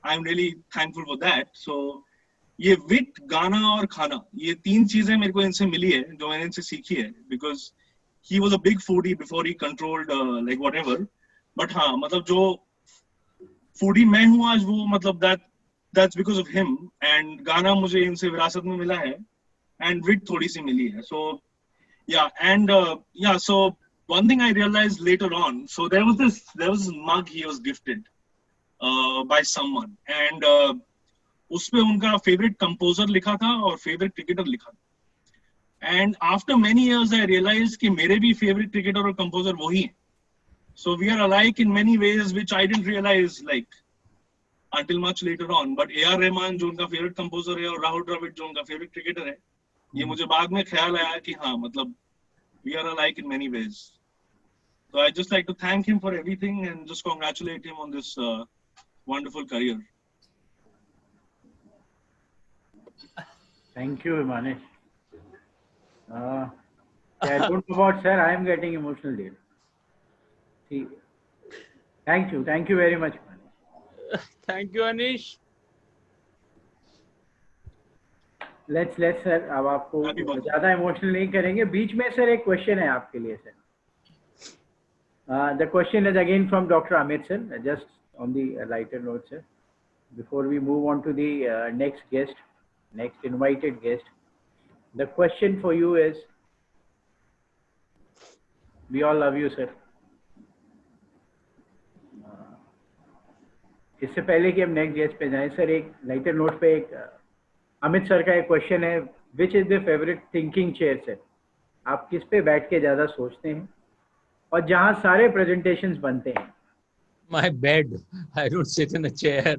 I'm really thankful for that. So ये wit, गाना और खाना, ये 3 चीजें मेरे को इनसे मिली है, जो मैंने इनसे सीखी है, because he was a big foodie before he controlled like whatever. But हाँ, मतलब जो foodie मैं हूँ आज, वो मतलब that's because of him. And गाना मुझे इनसे विरासत में मिला है, and wit थोड़ी सी मिली है. So yeah, and yeah, so one thing I realized later on, so there was this mug he was gifted by someone, and उसपे उनका favorite composer लिखा था और favorite cricketer लिखा था. And after many years I realized कि मेरे भी favorite cricketer और composer वही हैं. So we are alike in many ways, which I didn't realize like until much later on. But A.R. Rahman जो उनका favorite composer है और Rahul Dravid जो उनका favorite cricketer है, ये मुझे बाद में ख्याल आया कि हाँ, मतलब we are alike in many ways. So I just like to thank him for everything and just congratulate him on this wonderful career. Thank you, Himanish. I don't know about sir, I am getting emotional here. See, thank you very much, Himanish. Thank you, Anish. Let's sir, अब आपको ज़्यादा emotional नहीं करेंगे. बीच में sir एक question है आपके लिए sir. The question is again from Dr. Amit sir, just on the lighter note sir. Before we move on to the next invited guest, the question for you is, we all love you sir. इससे पहले कि हम next guest पे जाएं sir, एक lighter note पे एक Amit sir का एक क्वेश्चन है, which is the favourite thinking chair sir? आप किस पे बैठ के ज्यादा सोचते हैं और जहां सारे प्रेजेंटेशंस बनते हैं? My bed. I don't sit in a chair.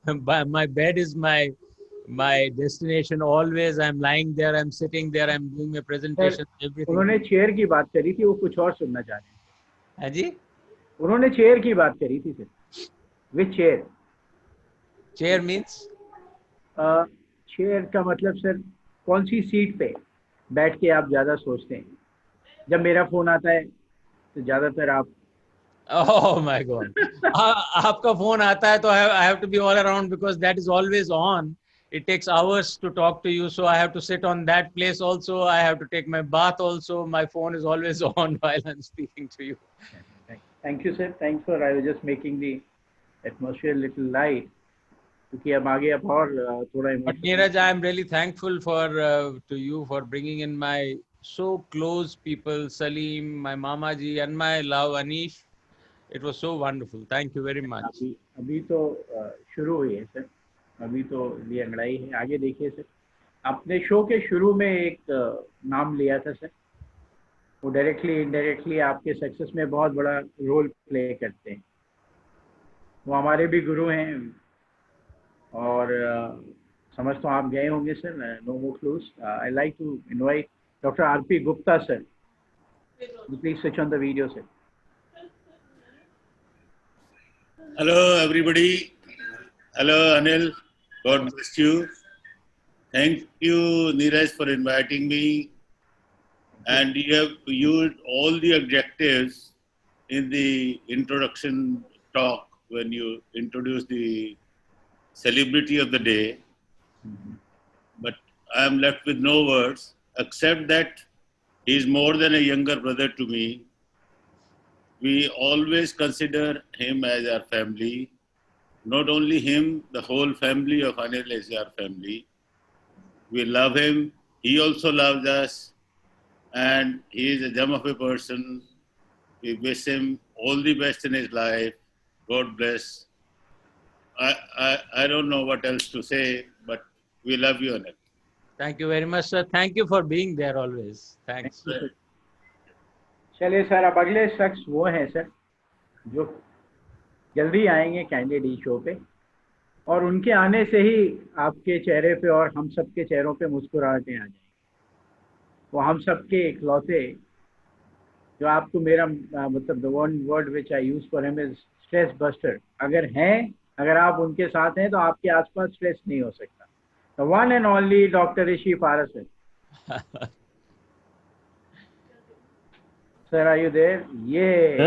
My bed is my destination always. I'm lying there, I'm sitting there, I'm doing my presentation, everything. उन्होंने चेयर की बात करी थी, वो कुछ और सुनना चाह रहे हैं. हाँ जी, उन्होंने चेयर की बात करी थी sir. Which chair? Chair means? Chair का मतलब सर कौन सी सीट पे बैठ के आप ज़्यादा सोचते हैं? जब मेरा फ़ोन आता है तो ज़्यादातर आप Oh my God. आपका फोन आता है तो I have to be all around because that is always on. It takes hours to talk to you, so I have to sit on that place also. I have to take my bath also. My phone is always on while I'm speaking to you. Thank you sir. Thanks for I was just making the atmosphere little light. क्योंकि अब आगे अब और थोड़ा But Neeraj, I am really thankful for to you for bringing in my so close people, Salim, my Mama ji, and my love Anish. It was so wonderful. Thank you very much. अभी तो शुरू हुई है sir, अभी तो ये अंगड़ाई है, आगे देखिए सर। आपने शो के शुरू में एक नाम लिया था सर, वो डायरेक्टली इनडायरेक्टली आपके सक्सेस में बहुत बड़ा रोल प्ले करते हैं। वो हमारे भी गुरु हैं और समझ तो आप गए होंगे sir, no more clues. I like to invite doctor RP Gupta sir, please switch on the video sir. Hello everybody. Hello Anil. God bless you. Thank you Neeraj for inviting me. And you have used all the adjectives in the introduction talk when you introduced the celebrity of the day. But I am left with no words except that he is more than a younger brother to me. We always consider him as our family. Not only him, the whole family of Anil is our family. We love him. He also loves us. And he is a gem of a person. We wish him all the best in his life. God bless. I don't know what else to say, but we love you, Anil. Thank you very much, sir. Thank you for being there always. Thanks. चलिए sir, अब अगले शख्स वो हैं sir जो जल्दी आएंगे candidate show पे, और उनके आने से ही आपके चेहरे पे और हम सब के चेहरों पे मुस्कुराहटें आ जाएंगी। वो हम सब के इकलौते जो आपको मेरा मतलब the one word which I use for him is stress buster. अगर आप उनके साथ हैं तो आपके आसपास स्ट्रेस नहीं हो सकता। The one and only doctor Rishi Paras sir. Sir, are you there? Yeah.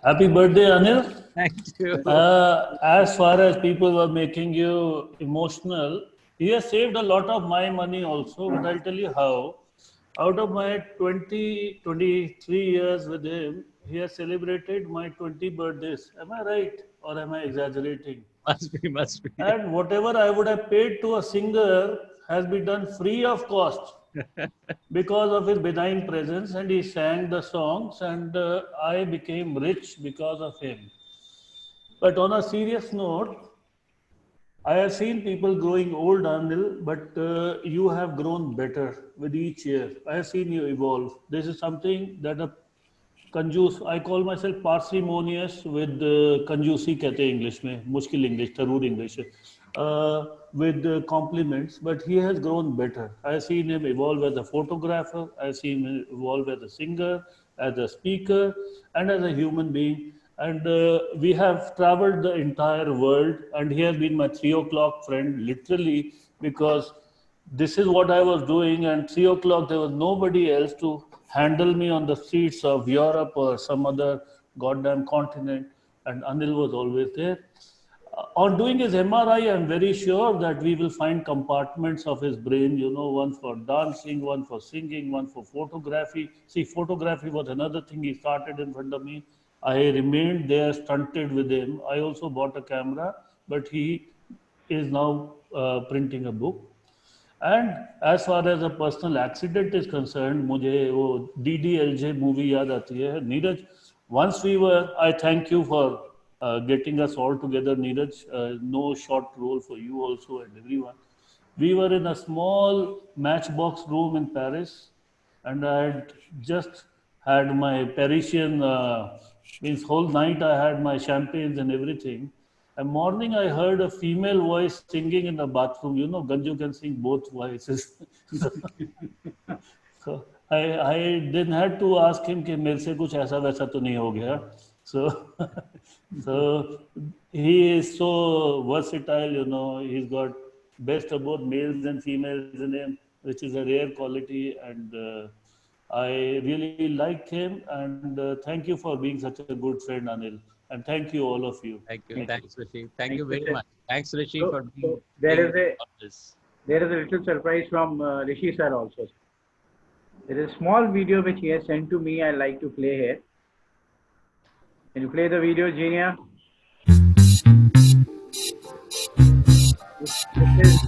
Happy birthday, Anil. Thank you. As far as people were making you emotional, he has saved a lot of my money also, but I'll tell you how. Out of my 23 years with him, he has celebrated my 20 birthdays. Am I right or am I exaggerating? Must be. And whatever I would have paid to a singer has been done free of cost. Because of his benign presence, and he sang the songs, and I became rich because of him. But on a serious note, I have seen people growing old, Anil, but you have grown better with each year. I have seen you evolve. This is something that a कंजूस, I call myself parsimonious with कंजूसी कहते हैं English में, मुश्किल English, Tharoor English, with compliments, but he has grown better. I have seen him evolve as a photographer, I have seen him evolve as a singer, as a speaker, and as a human being. And we have traveled the entire world, and he has been my 3 o'clock friend, literally, because this is what I was doing, and 3 o'clock there was nobody else to handle me on the streets of Europe or some other goddamn continent, and Anil was always there. On doing his MRI, I'm very sure that we will find compartments of his brain, you know, one for dancing, one for singing, one for photography. See, photography was another thing he started in front of me. I remained there stunted with him. I also bought a camera, but he is now printing a book. And as far as a personal accident is concerned, मुझे वो DDLJ movie याद आती है. Neeraj, once we were, I thank you for getting us all together, Neeraj. No short role for you also and everyone. We were in a small matchbox room in Paris, and I had just had my Parisian, means whole night I had my champagnes and everything. And morning I heard a female voice singing in the bathroom. You know, Ganju can sing both voices. So I then had to ask him कि मेरे से कुछ ऐसा वैसा तो नहीं हो गया. So he is so versatile, you know. He's got best of both males and females in him, which is a rare quality. And I really like him. And thank you for being such a good friend, Anil. And thank you, all of you. Thank you. Thanks, Rishi. Thank you you, very sir. much. Thanks, Rishi, So, for so being there is all this. a little surprise from Rishi sir also. There is a small video which he has sent to me. I like to play here. Can you play the video, Genia? This is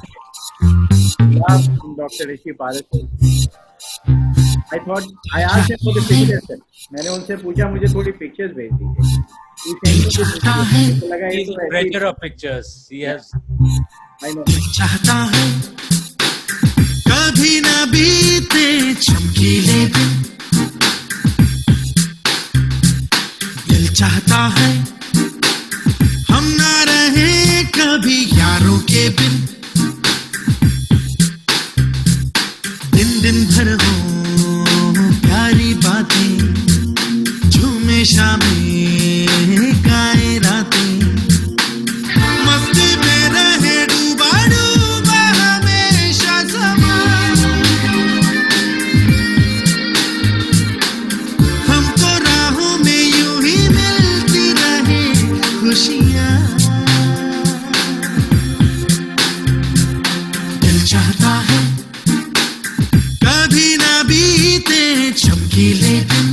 love from Dr. Rishi Parakh. I thought I asked him for the pictures. Sir. मैंने उनसे पूछा मुझे थोड़ी pictures भेज दीजिए. He sent me the pictures. मुझे लगा ये He's तो a ऐसे ही treasure of pictures. He has. I know. चाहता है कभी ना बीते चमकीले दिन, दिल चाहता है हम ना रहे कभी यारों के बिन, दिन दिन भर हो प्यारी बातें, झूमे शामें गाए रातें, मस्ती में रहे डूबा डूबा हमेशा समा, हमको राहों में यूं ही मिलती रहे खुशियाँ, दिल चाहता है कभी ना बीते चमकीले दिन,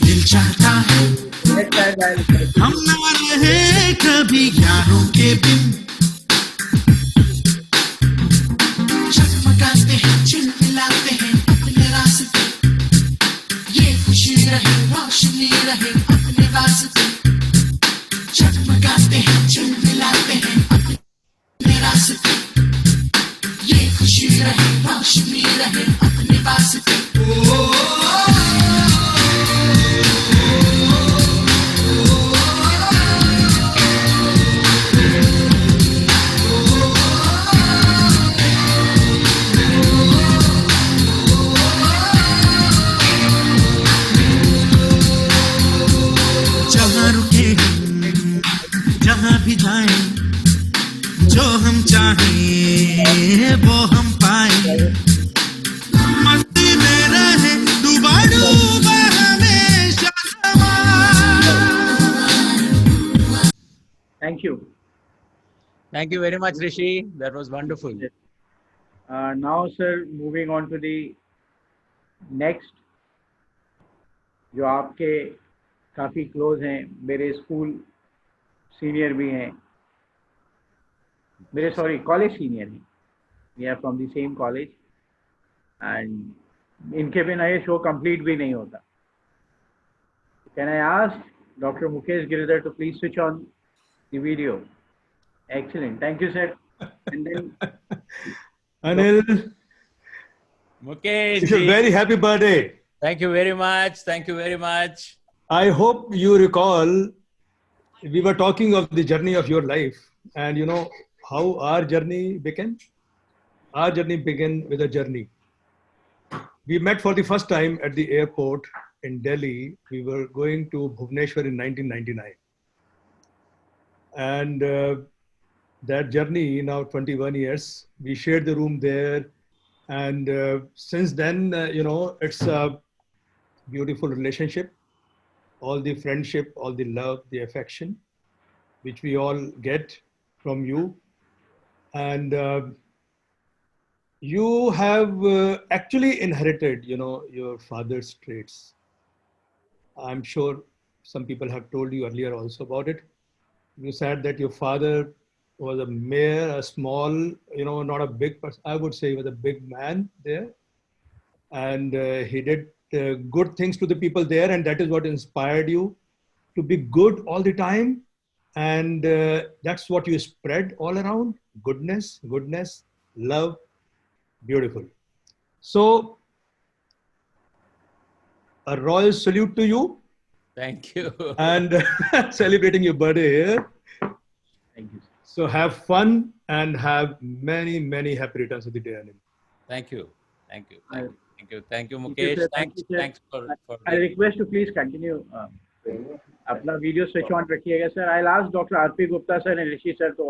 दिल चाहता है हम ना रहे कभी यारों के बिन, चमकाते हैं चिलमिलाते हैं अपने रास्ते, ये खुशी रहे रोशनी रहे अपने वास्ते, चमकाते हैं चिलमिलाते हैं अपने रास्ते, ये खुशी रहे रोशनी रहे अपने वास्ते। जहाँ रुके जहाँ भी जाएं, जो हम चाहें वो हम पाएं, मस्ती में रहे डूबा डूबा हमेशा समा। Thank you. Thank you very much, Rishi. That was wonderful. Now, sir, moving on to the next, जो आपके काफ़ी क्लोज हैं, मेरे स्कूल सीनियर भी हैं, मेरे सॉरी कॉलेज सीनियर हैं, we are from the same college and इनके बिना ये शो कंप्लीट भी नहीं होता. Can I ask doctor Mukesh Girdhar to please switch on the video? Excellent. Thank you, sir. And then Anil, Mukesh it's a ji. very happy birthday. Thank you very much. Thank you very much. I hope you recall we were talking of the journey of your life, and you know how our journey began. Our journey began with a journey. We met for the first time at the airport in Delhi. We were going to Bhubaneswar in 1999. And that journey, now 21 years, we shared the room there. And since then, you know, it's a beautiful relationship. All the friendship, all the love, the affection, which we all get from you. And you have actually inherited, you know, your father's traits. I'm sure some people have told you earlier also about it. You said that your father was a mayor, a small, you know, not a big person. I would say he was a big man there. And he did good things to the people there. And that is what inspired you to be good all the time. And that's what you spread all around. Goodness, love, beautiful. So a royal salute to you. Thank you. And celebrating your birthday here. Thank you. So have fun and have many, many happy returns of the day, Anil. Thank you. Thank you. Thank you. Thank you. Thank you, Thank you, Mukesh. sir. Thanks. Thank you, sir. Thanks for I request to please continue अपना video switch on रखिएगा sir. I'll ask Dr. R.P. Gupta sir and Rishi sir to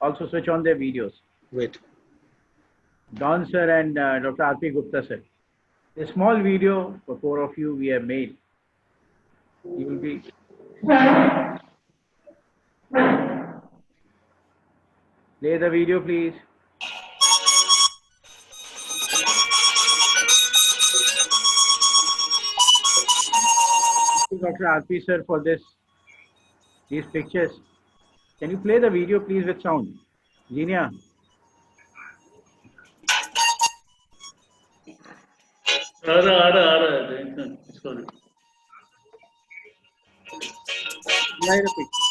also switch on their videos. Wait. Don sir and Dr. R.P. Gupta sir. A small video for 4 of you we have made. You will be. Play the video, please. Thank you, Dr. R.P. sir, for these pictures. Can you play the video, please, with sound? Genia. आ रहा है. Sorry. Play the picture.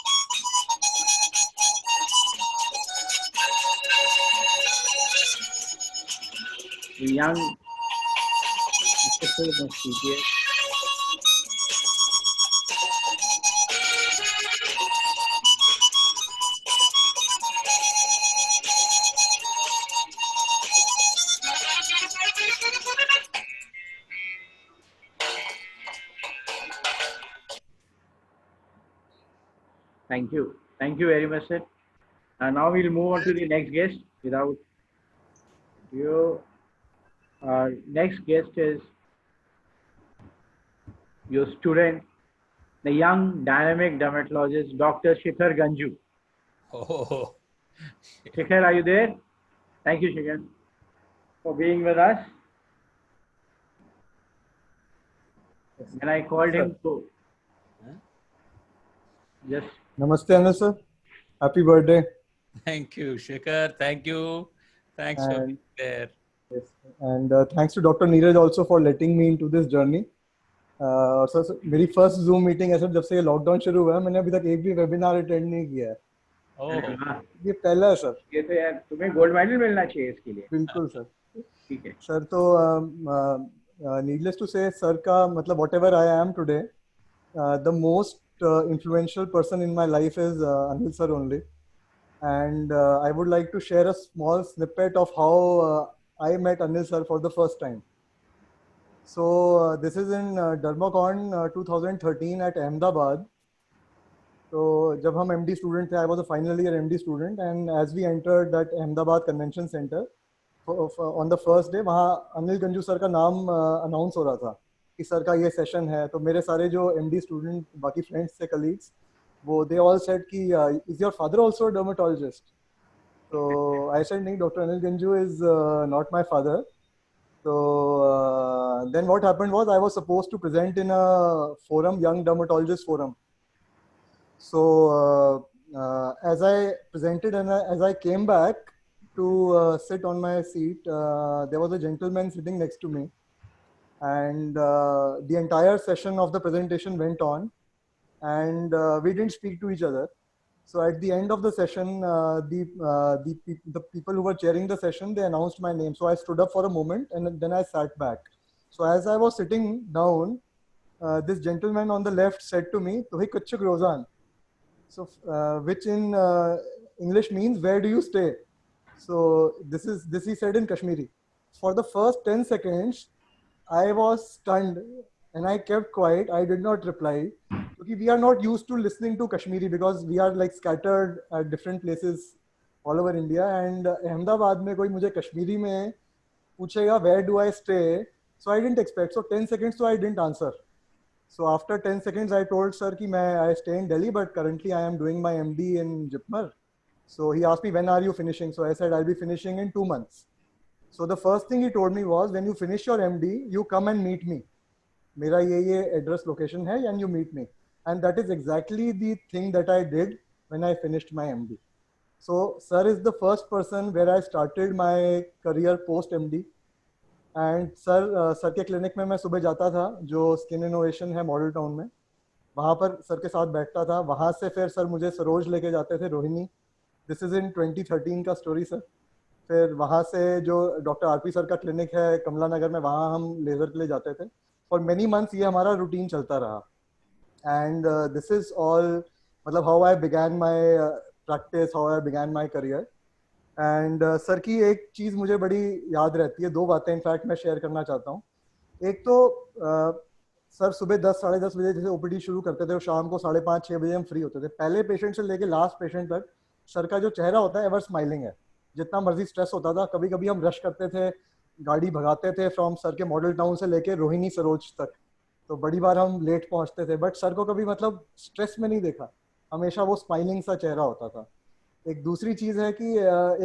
The young Mr. CPS. Thank you. Thank you very much, sir. And now we'll move on to the next guest. Without you, our next guest is your student, the young dynamic dermatologist, Dr. Shikhar Ganju. Oh. Shikhar, are you there? Thank you, Shikhar, for being with us. When I called him to just. Namaste, Anil sir. Happy birthday. Thank you, Shikhar. Thank you. Thanks for being there. Yes. And thanks to Dr. Neeraj also for letting me into this journey. So मेरी first Zoom meeting है sir जब से ये lockdown शुरू हुआ है मैंने अभी तक एक भी वेबिनार अटेंड नहीं किया है. ये पहला है सर. ये तो यार तुम्हें गोल्ड मेडल मिलना चाहिए इसके लिए. बिल्कुल सर. ठीक है. सर तो needless to say सर का मतलब whatever I am today, the most influential person in my life is Anil sir only. And I would like to share a small snippet of how I met Anil sir for the first time. So this is in Dermacon 2013 at Ahmedabad. So जब हम MD student थे, I was a final year MD student, and as we entered that Ahmedabad Convention Center, on the first day वहाँ Anil Ganju sir का नाम announce हो रहा था कि सर का ये session है. तो मेरे सारे जो MD student बाकी friends थे colleagues, वो they all said कि is your father also a dermatologist? So I said नहीं, Dr. Anil Ganju is not my father. So then what happened was I was supposed to present in a forum, Young Dermatologist Forum. So as I presented and as I came back to sit on my seat, there was a gentleman sitting next to me, and the entire session of the presentation went on, and we didn't speak to each other. So at the end of the session, the people who were chairing the session, they announced my name. So I stood up for a moment and then I sat back. So as I was sitting down, this gentleman on the left said to me, "Tohi Kachuk Rozan," so which in English means, "Where do you stay?" So this he said in Kashmiri. For the first 10 seconds, I was stunned and I kept quiet. I did not reply. Okay, we are not used to listening to Kashmiri because we are like scattered at different places all over India. And Ahmedabad में कोई मुझे कश्मीरी में पूछेगा where do I stay? So I didn't expect. So 10 seconds, so I didn't answer. So after 10 seconds, I told sir कि I stay in Delhi, but currently I am doing my MD in Jipmer. So he asked me, when are you finishing? So I said, I'll be finishing in 2 months. So the first thing he told me was, when you finish your MD, you come and meet me. मेरा ये address location है, and you meet me. And that is exactly the thing that I did when I finished my MD. So sir is the first person where I started my career post MD. And sir के clinic में मैं सुबह जाता था, जो Skin Innovation है Model Town में. वहाँ पर सर के साथ बैठता था. वहाँ से फिर सर मुझे सरोज लेके जाते थे, रोहिणी. This is in 2013 का story सर. फिर वहाँ से जो डॉक्टर आरपी सर का क्लिनिक है कमला नगर में, वहाँ हम लेजर के लिए जाते थे. For many months ये हमारा रूटीन चलता रहा. And this is all मतलब how I began my practice, how I began my career. And sir की एक चीज़ मुझे बड़ी याद रहती है. 2 बातें इनफैक्ट मैं शेयर करना चाहता हूँ. एक तो सर सुबह 10 साढ़े 10 बजे जैसे ओपीडी शुरू करते थे और शाम को 5:30-6 बजे हम फ्री होते थे। पहले पेशेंट से लेके लास्ट पेशेंट तक सर का जो चेहरा होता है एवर स्माइलिंग है। जितना मर्जी स्ट्रेस होता था, कभी कभी हम रश करते थे, गाड़ी भगाते थे फ्रॉम सर के मॉडल टाउन से लेके रोहिणी सरोज तक, तो बड़ी बार हम लेट पहुंचते थे, बट सर को कभी मतलब स्ट्रेस में नहीं देखा, हमेशा वो स्माइलिंग सा चेहरा होता था। एक दूसरी चीज़ है कि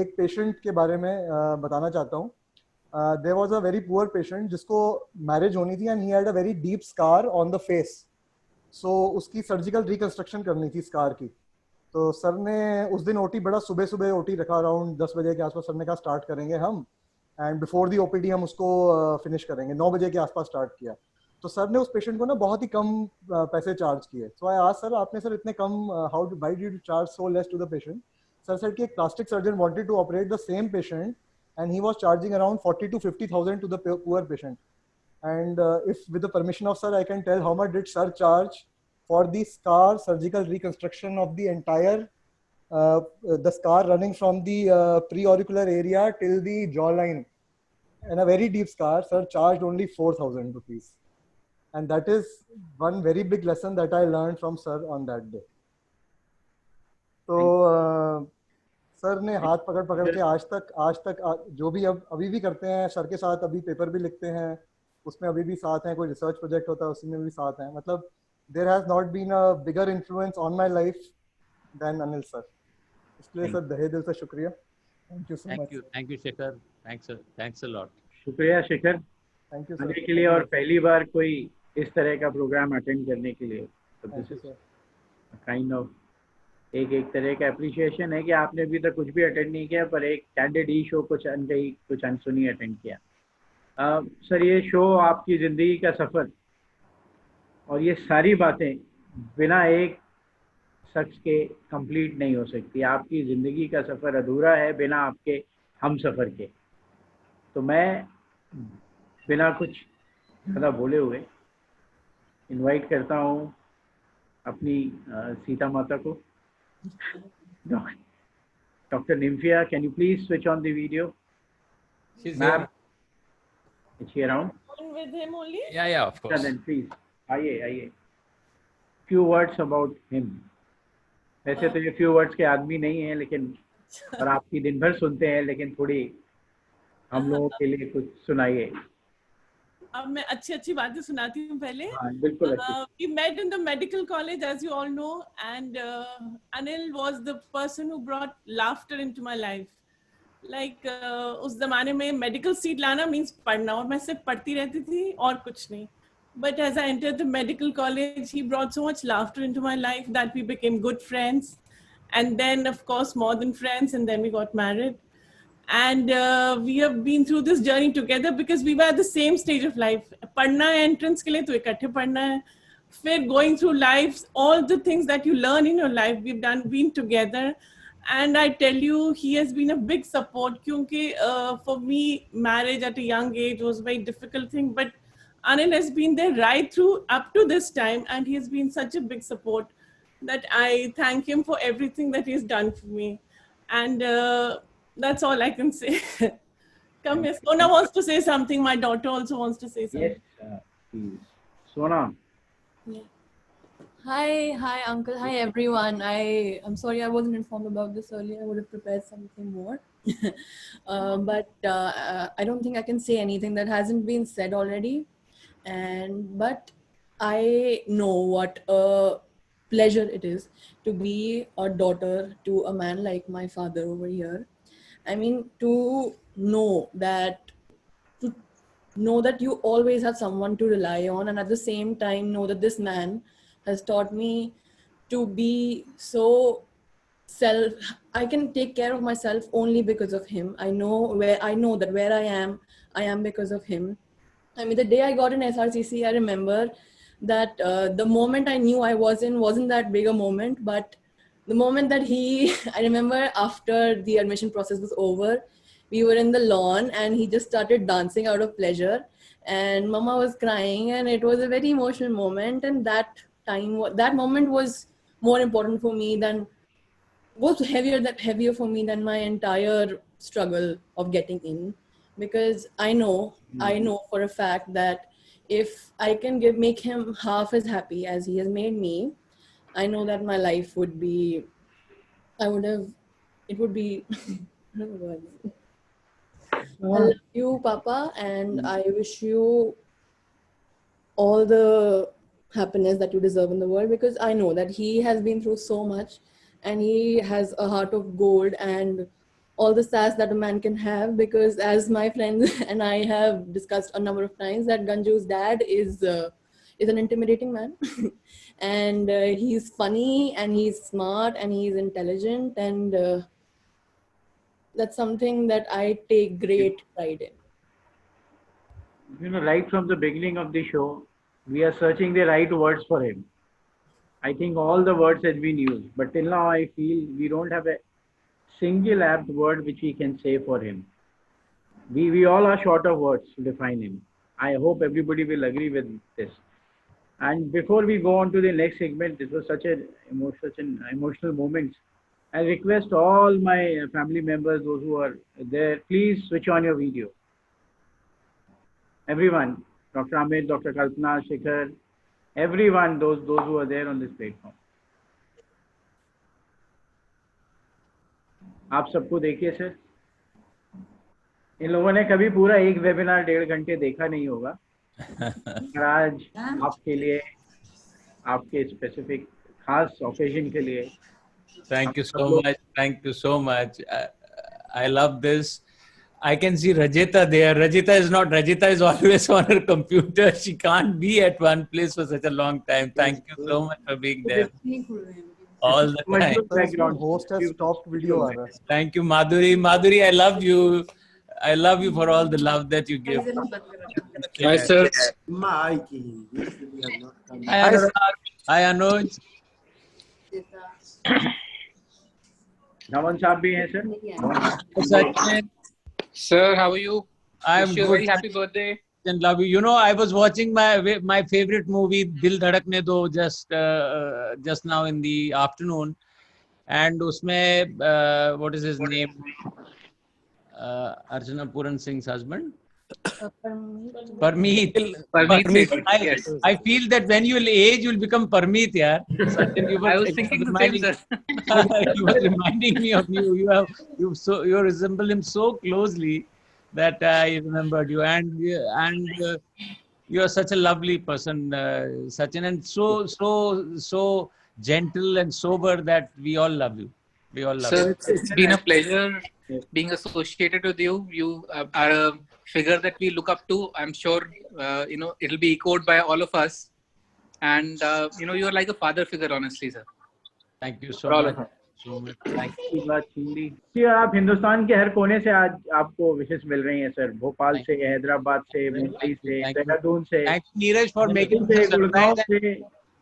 एक पेशेंट के बारे में बताना चाहता हूँ। There was a very poor patient जिसको मैरिज होनी थी and he had a very deep scar on the face, so उसकी सर्जिकल रिकंस्ट्रक्शन करनी थी स्कार की। तो सर ने उस दिन ओटी बड़ा सुबह सुबह ओटी रखा, अराउंड 10 बजे के आसपास सर ने कहा स्टार्ट करेंगे हम, एंड बिफोर दी ओपीडी हम उसको फिनिश करेंगे। 9 बजे के आसपास स्टार्ट किया। तो सर ने उस पेशेंट को ना बहुत ही कम पैसे चार्ज किए। सो आई आस्क्ड सर, आपने सर इतने कम, how why did you charge so less to the patient? Sir said कि एक plastic surgeon wanted to operate the same patient and he was charging around 40 to 50,000 to the poor patient. And if with the permission of sir, I can tell how much did sir charge for the scar surgical reconstruction of the entire the scar running from the preauricular area till the jawline, and a very deep scar. Sir charged only 4,000 rupees, and that is one very big lesson that I learned from sir on that day. So sir ने हाथ पकड़ पकड़ के आज तक जो भी अभी भी करते हैं सर के साथ, अभी पेपर भी लिखते हैं उसमें अभी भी साथ हैं, कोई रिसर्च प्रोजेक्ट होता है उसमें भी साथ हैं। मतलब there has not been a bigger influence on my life than Anil sir. इसलिए सर तहे दिल से शुक्रिया। Thank you so much. Thank you Shekhar, thanks a lot. शुक्रिया शेखर, थैंक यू आने के लिए और पहली बार कोई इस तरह का प्रोग्राम अटेंड करने के लिए। दिस इज काइंड ऑफ एक तरह का अप्रिशिएशन है कि आपने अभी तक कुछ भी अटेंड नहीं किया, पर एक कैंडिड ई शो कुछ अनकही कुछ अनसुनी अटेंड किया। सर ये शो आपकी ज़िंदगी का सफ़र और ये सारी बातें बिना एक शख्स के कंप्लीट नहीं हो सकती। आपकी ज़िंदगी का सफ़र अधूरा है बिना आपके हम सफ़र के। तो मैं बिना कुछ ज़्यादा बोले हुए इनवाइट करता हूँ अपनी सीता माता को। Dr. Nymphia, can you please switch on the video? She's Ma'am, here. is she around? On with him only? Yeah, of course. Yeah, then please, आइए। Few words about him. वैसे तो ये few words के आदमी नहीं है, लेकिन और आपकी दिन भर सुनते हैं, लेकिन थोड़ी हम लोगों के लिए कुछ सुनाइए। अब मैं अच्छी बातें सुनाती हूँ पहले। बिल्कुल। We met in the medical college, as you all know, and Anil was the person who brought laughter into my life. Like उस जमाने में मेडिकल सीट लाना मीन्स पढ़ना, और मैं सिर्फ पढ़ती रहती थी और कुछ नहीं। But as I entered the medical college, he brought so much laughter into my life that we became good friends, and then of course more than friends, and then we got married. And we have been through this journey together because we were at the same stage of life. पढ़ना है entrance के लिए तो इकट्ठे पढ़ना है, फिर going through life, all the things that you learn in your life, we've been together. And I tell you, he has been a big support क्योंकि for me, marriage at a young age was a very difficult thing, but Anil has been there right through up to this time, and he has been such a big support that I thank him for everything that he's done for me. And that's all I can say. Come here. Sona wants to say something. My daughter also wants to say something. Yes, please. Sona. Yeah. Hi, Uncle. Hi, everyone. I'm sorry I wasn't informed about this earlier. I would have prepared something more. But I don't think I can say anything that hasn't been said already. But I know what a pleasure it is to be a daughter to a man like my father over here. I mean, to know that you always have someone to rely on, and at the same time know that this man has taught me to be so I can take care of myself only because of him. I know that where I am because of him. I mean, the day I got in SRCC, I remember that the moment I knew I wasn't that big a moment, but the moment that I remember after the admission process was over, we were in the lawn and he just started dancing out of pleasure, and Mama was crying, and it was a very emotional moment. And that moment was more important for me was heavier for me than my entire struggle of getting in, because I know for a fact that if I can make him half as happy as he has made me, I know that my life would be, it would be, I don't know what I love you, Papa, and I wish you all the happiness that you deserve in the world, because I know that he has been through so much and he has a heart of gold and all the sass that a man can have, because as my friends and I have discussed a number of times, that Ganju's dad is an intimidating man and he's funny and he's smart and he's intelligent, and that's something that I take great pride in. You know, right from the beginning of the show, we are searching the right words for him. I think all the words has been used, but till now I feel we don't have a single apt word which we can say for him. We all are short of words to define him. I hope everybody will agree with this. And before we go on to the next segment, this was such an emotional moment. I request all my family members, those who are there, please switch on your video. Everyone, Dr. Amit, Dr. Kalpana, Shikhar, everyone, those who are there on this platform. आप सबको देखिए sir, इन लोगों ने कभी पूरा एक webinar 1.5 घंटे देखा नहीं होगा, पर आज आपके लिए, आपके स्पेसिफिक खास ओकेजन के लिए. Thank you so much. Thank you so much. I love this. I can see Rajita there. Rajita is always on her computer. She can't be at one place for such a long time. Thank you so much for being there all the time. Background host has stopped video. Thank you, Madhuri. Madhuri, I love you. I love you for all the love that you give. Hi, sir. Hi, Anurag. Hi, Anuj. Naman साहब भी हैं sir. Sir, how are you? I'm Wish you a good. very happy birthday. And love you. You know, I was watching my favorite movie, Dil Dhadakne Do, just now in the afternoon, and usme what is his name? Archana Puran Singh's husband. Parmeet. Yes. I feel that when you will age, you will become Parmeet, yeah. I was thinking the same, sir. You were reminding me of you. You resemble him so closely that I remembered you, and you are such a lovely person, Sachin, and so gentle and sober that we all love you. We all love Sir, you. it's been a pleasure being associated with you. You are a figure that we look up to. I'm sure it'll be echoed by all of us, and you're like a father figure, honestly, sir. Thank you so For all much. of us. So much. Thank की बात छीन ली. जी, आप हिंदुस्तान के हर कोने से आज आपको विशेष मिल रही हैं सर. भोपाल से, हैदराबाद से, मुंबई से, देहरादून से. Thank you, Neeraj, for making this surprise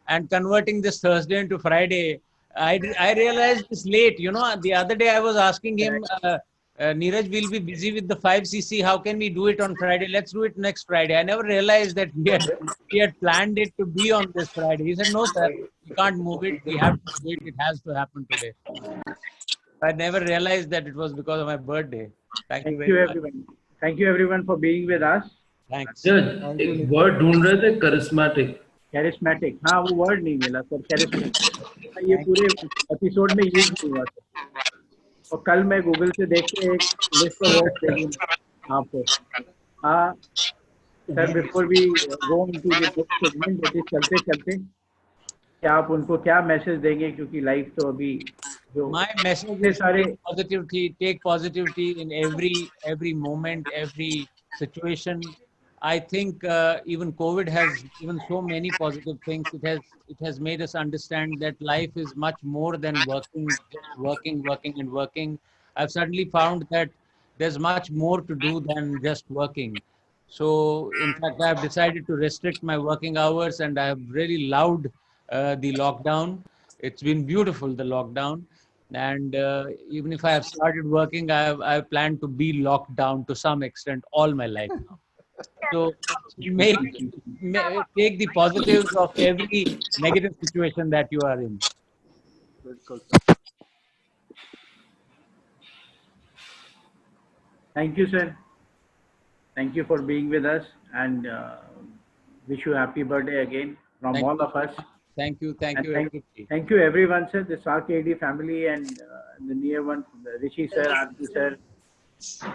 and converting this Thursday into Friday. I realized this late. You know, the other day I was asking him, Neeraj, we'll be busy with the 5cc. How can we do it on Friday? Let's do it next Friday. I never realized that he had planned it to be on this Friday. He said, no, sir, we can't move it. We have to do it. It has to happen today. I never realized that it was because of my birthday. Thank you very much. Everyone. Thank you everyone for being with us. Thanks. एक word ढूंढ रहे थे, charismatic. Charismatic. हाँ, वो word नहीं मिला sir. Charismatic. ये पूरे एपिसोड में यूज नहीं हुआ सर. और कल मैं गूगल से देख के एक लिस्ट ऑफ वर्ड्स देंगे आपको. हाँ sir, before we go into the next segment, चलते चलते क्या आप उनको क्या मैसेज देंगे, क्योंकि लाइफ तो अभी जो My message is positivity. Take positivity in every moment, every situation. I think even COVID has given so many positive things. It has made us understand that life is much more than working. I've suddenly found that there's much more to do than just working. So in fact, I've decided to restrict my working hours, and I have really loved the lockdown. It's been beautiful, the lockdown. And even if I have started working, I plan to be locked down to some extent all my life now. So take the positives of every negative situation that you are in. Thank you, sir. Thank you for being with us. And wish you happy birthday again from Thank all you. of us. Thank you. Thank And you, everybody. thank you everyone, sir. The SARK-AD family and the near one, Rishi sir, Aarti sir.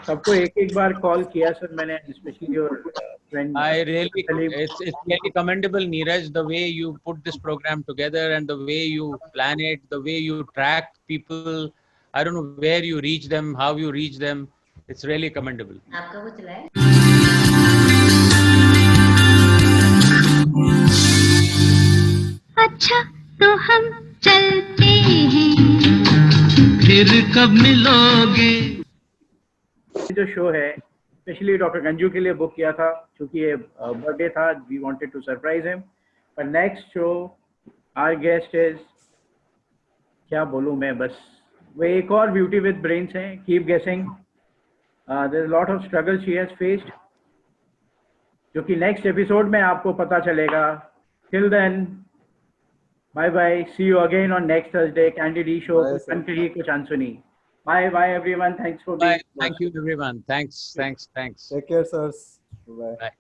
सबको एक बार call किया sir मैंने, especially your friend. I really, it's really commendable, Neeraj, the way you put this program together and the way you plan it, the way you track people. I don't know where you reach them, how you reach them. It's really commendable. आपका वो चला है? अच्छा तो हम चलते हैं, फिर कब मिलोगे? जो शो है स्पेशली डॉक्टर गंजू के लिए बुक किया था क्योंकि ये बर्थडे था, we wanted to surprise him. पर next show our guest is, क्या बोलूं मैं, बस वो एक और ब्यूटी विद ब्रेन्स हैं. Keep guessing, there is lot of struggle she has faced, जो कि नेक्स्ट एपिसोड में आपको पता चलेगा. Till then bye bye, see you again on next Thursday. Candidee show, कुछ कही कुछ अनसुनी. Bye everyone. Thanks for being. Thank you everyone. Thanks. Take care, sirs. Bye. Bye.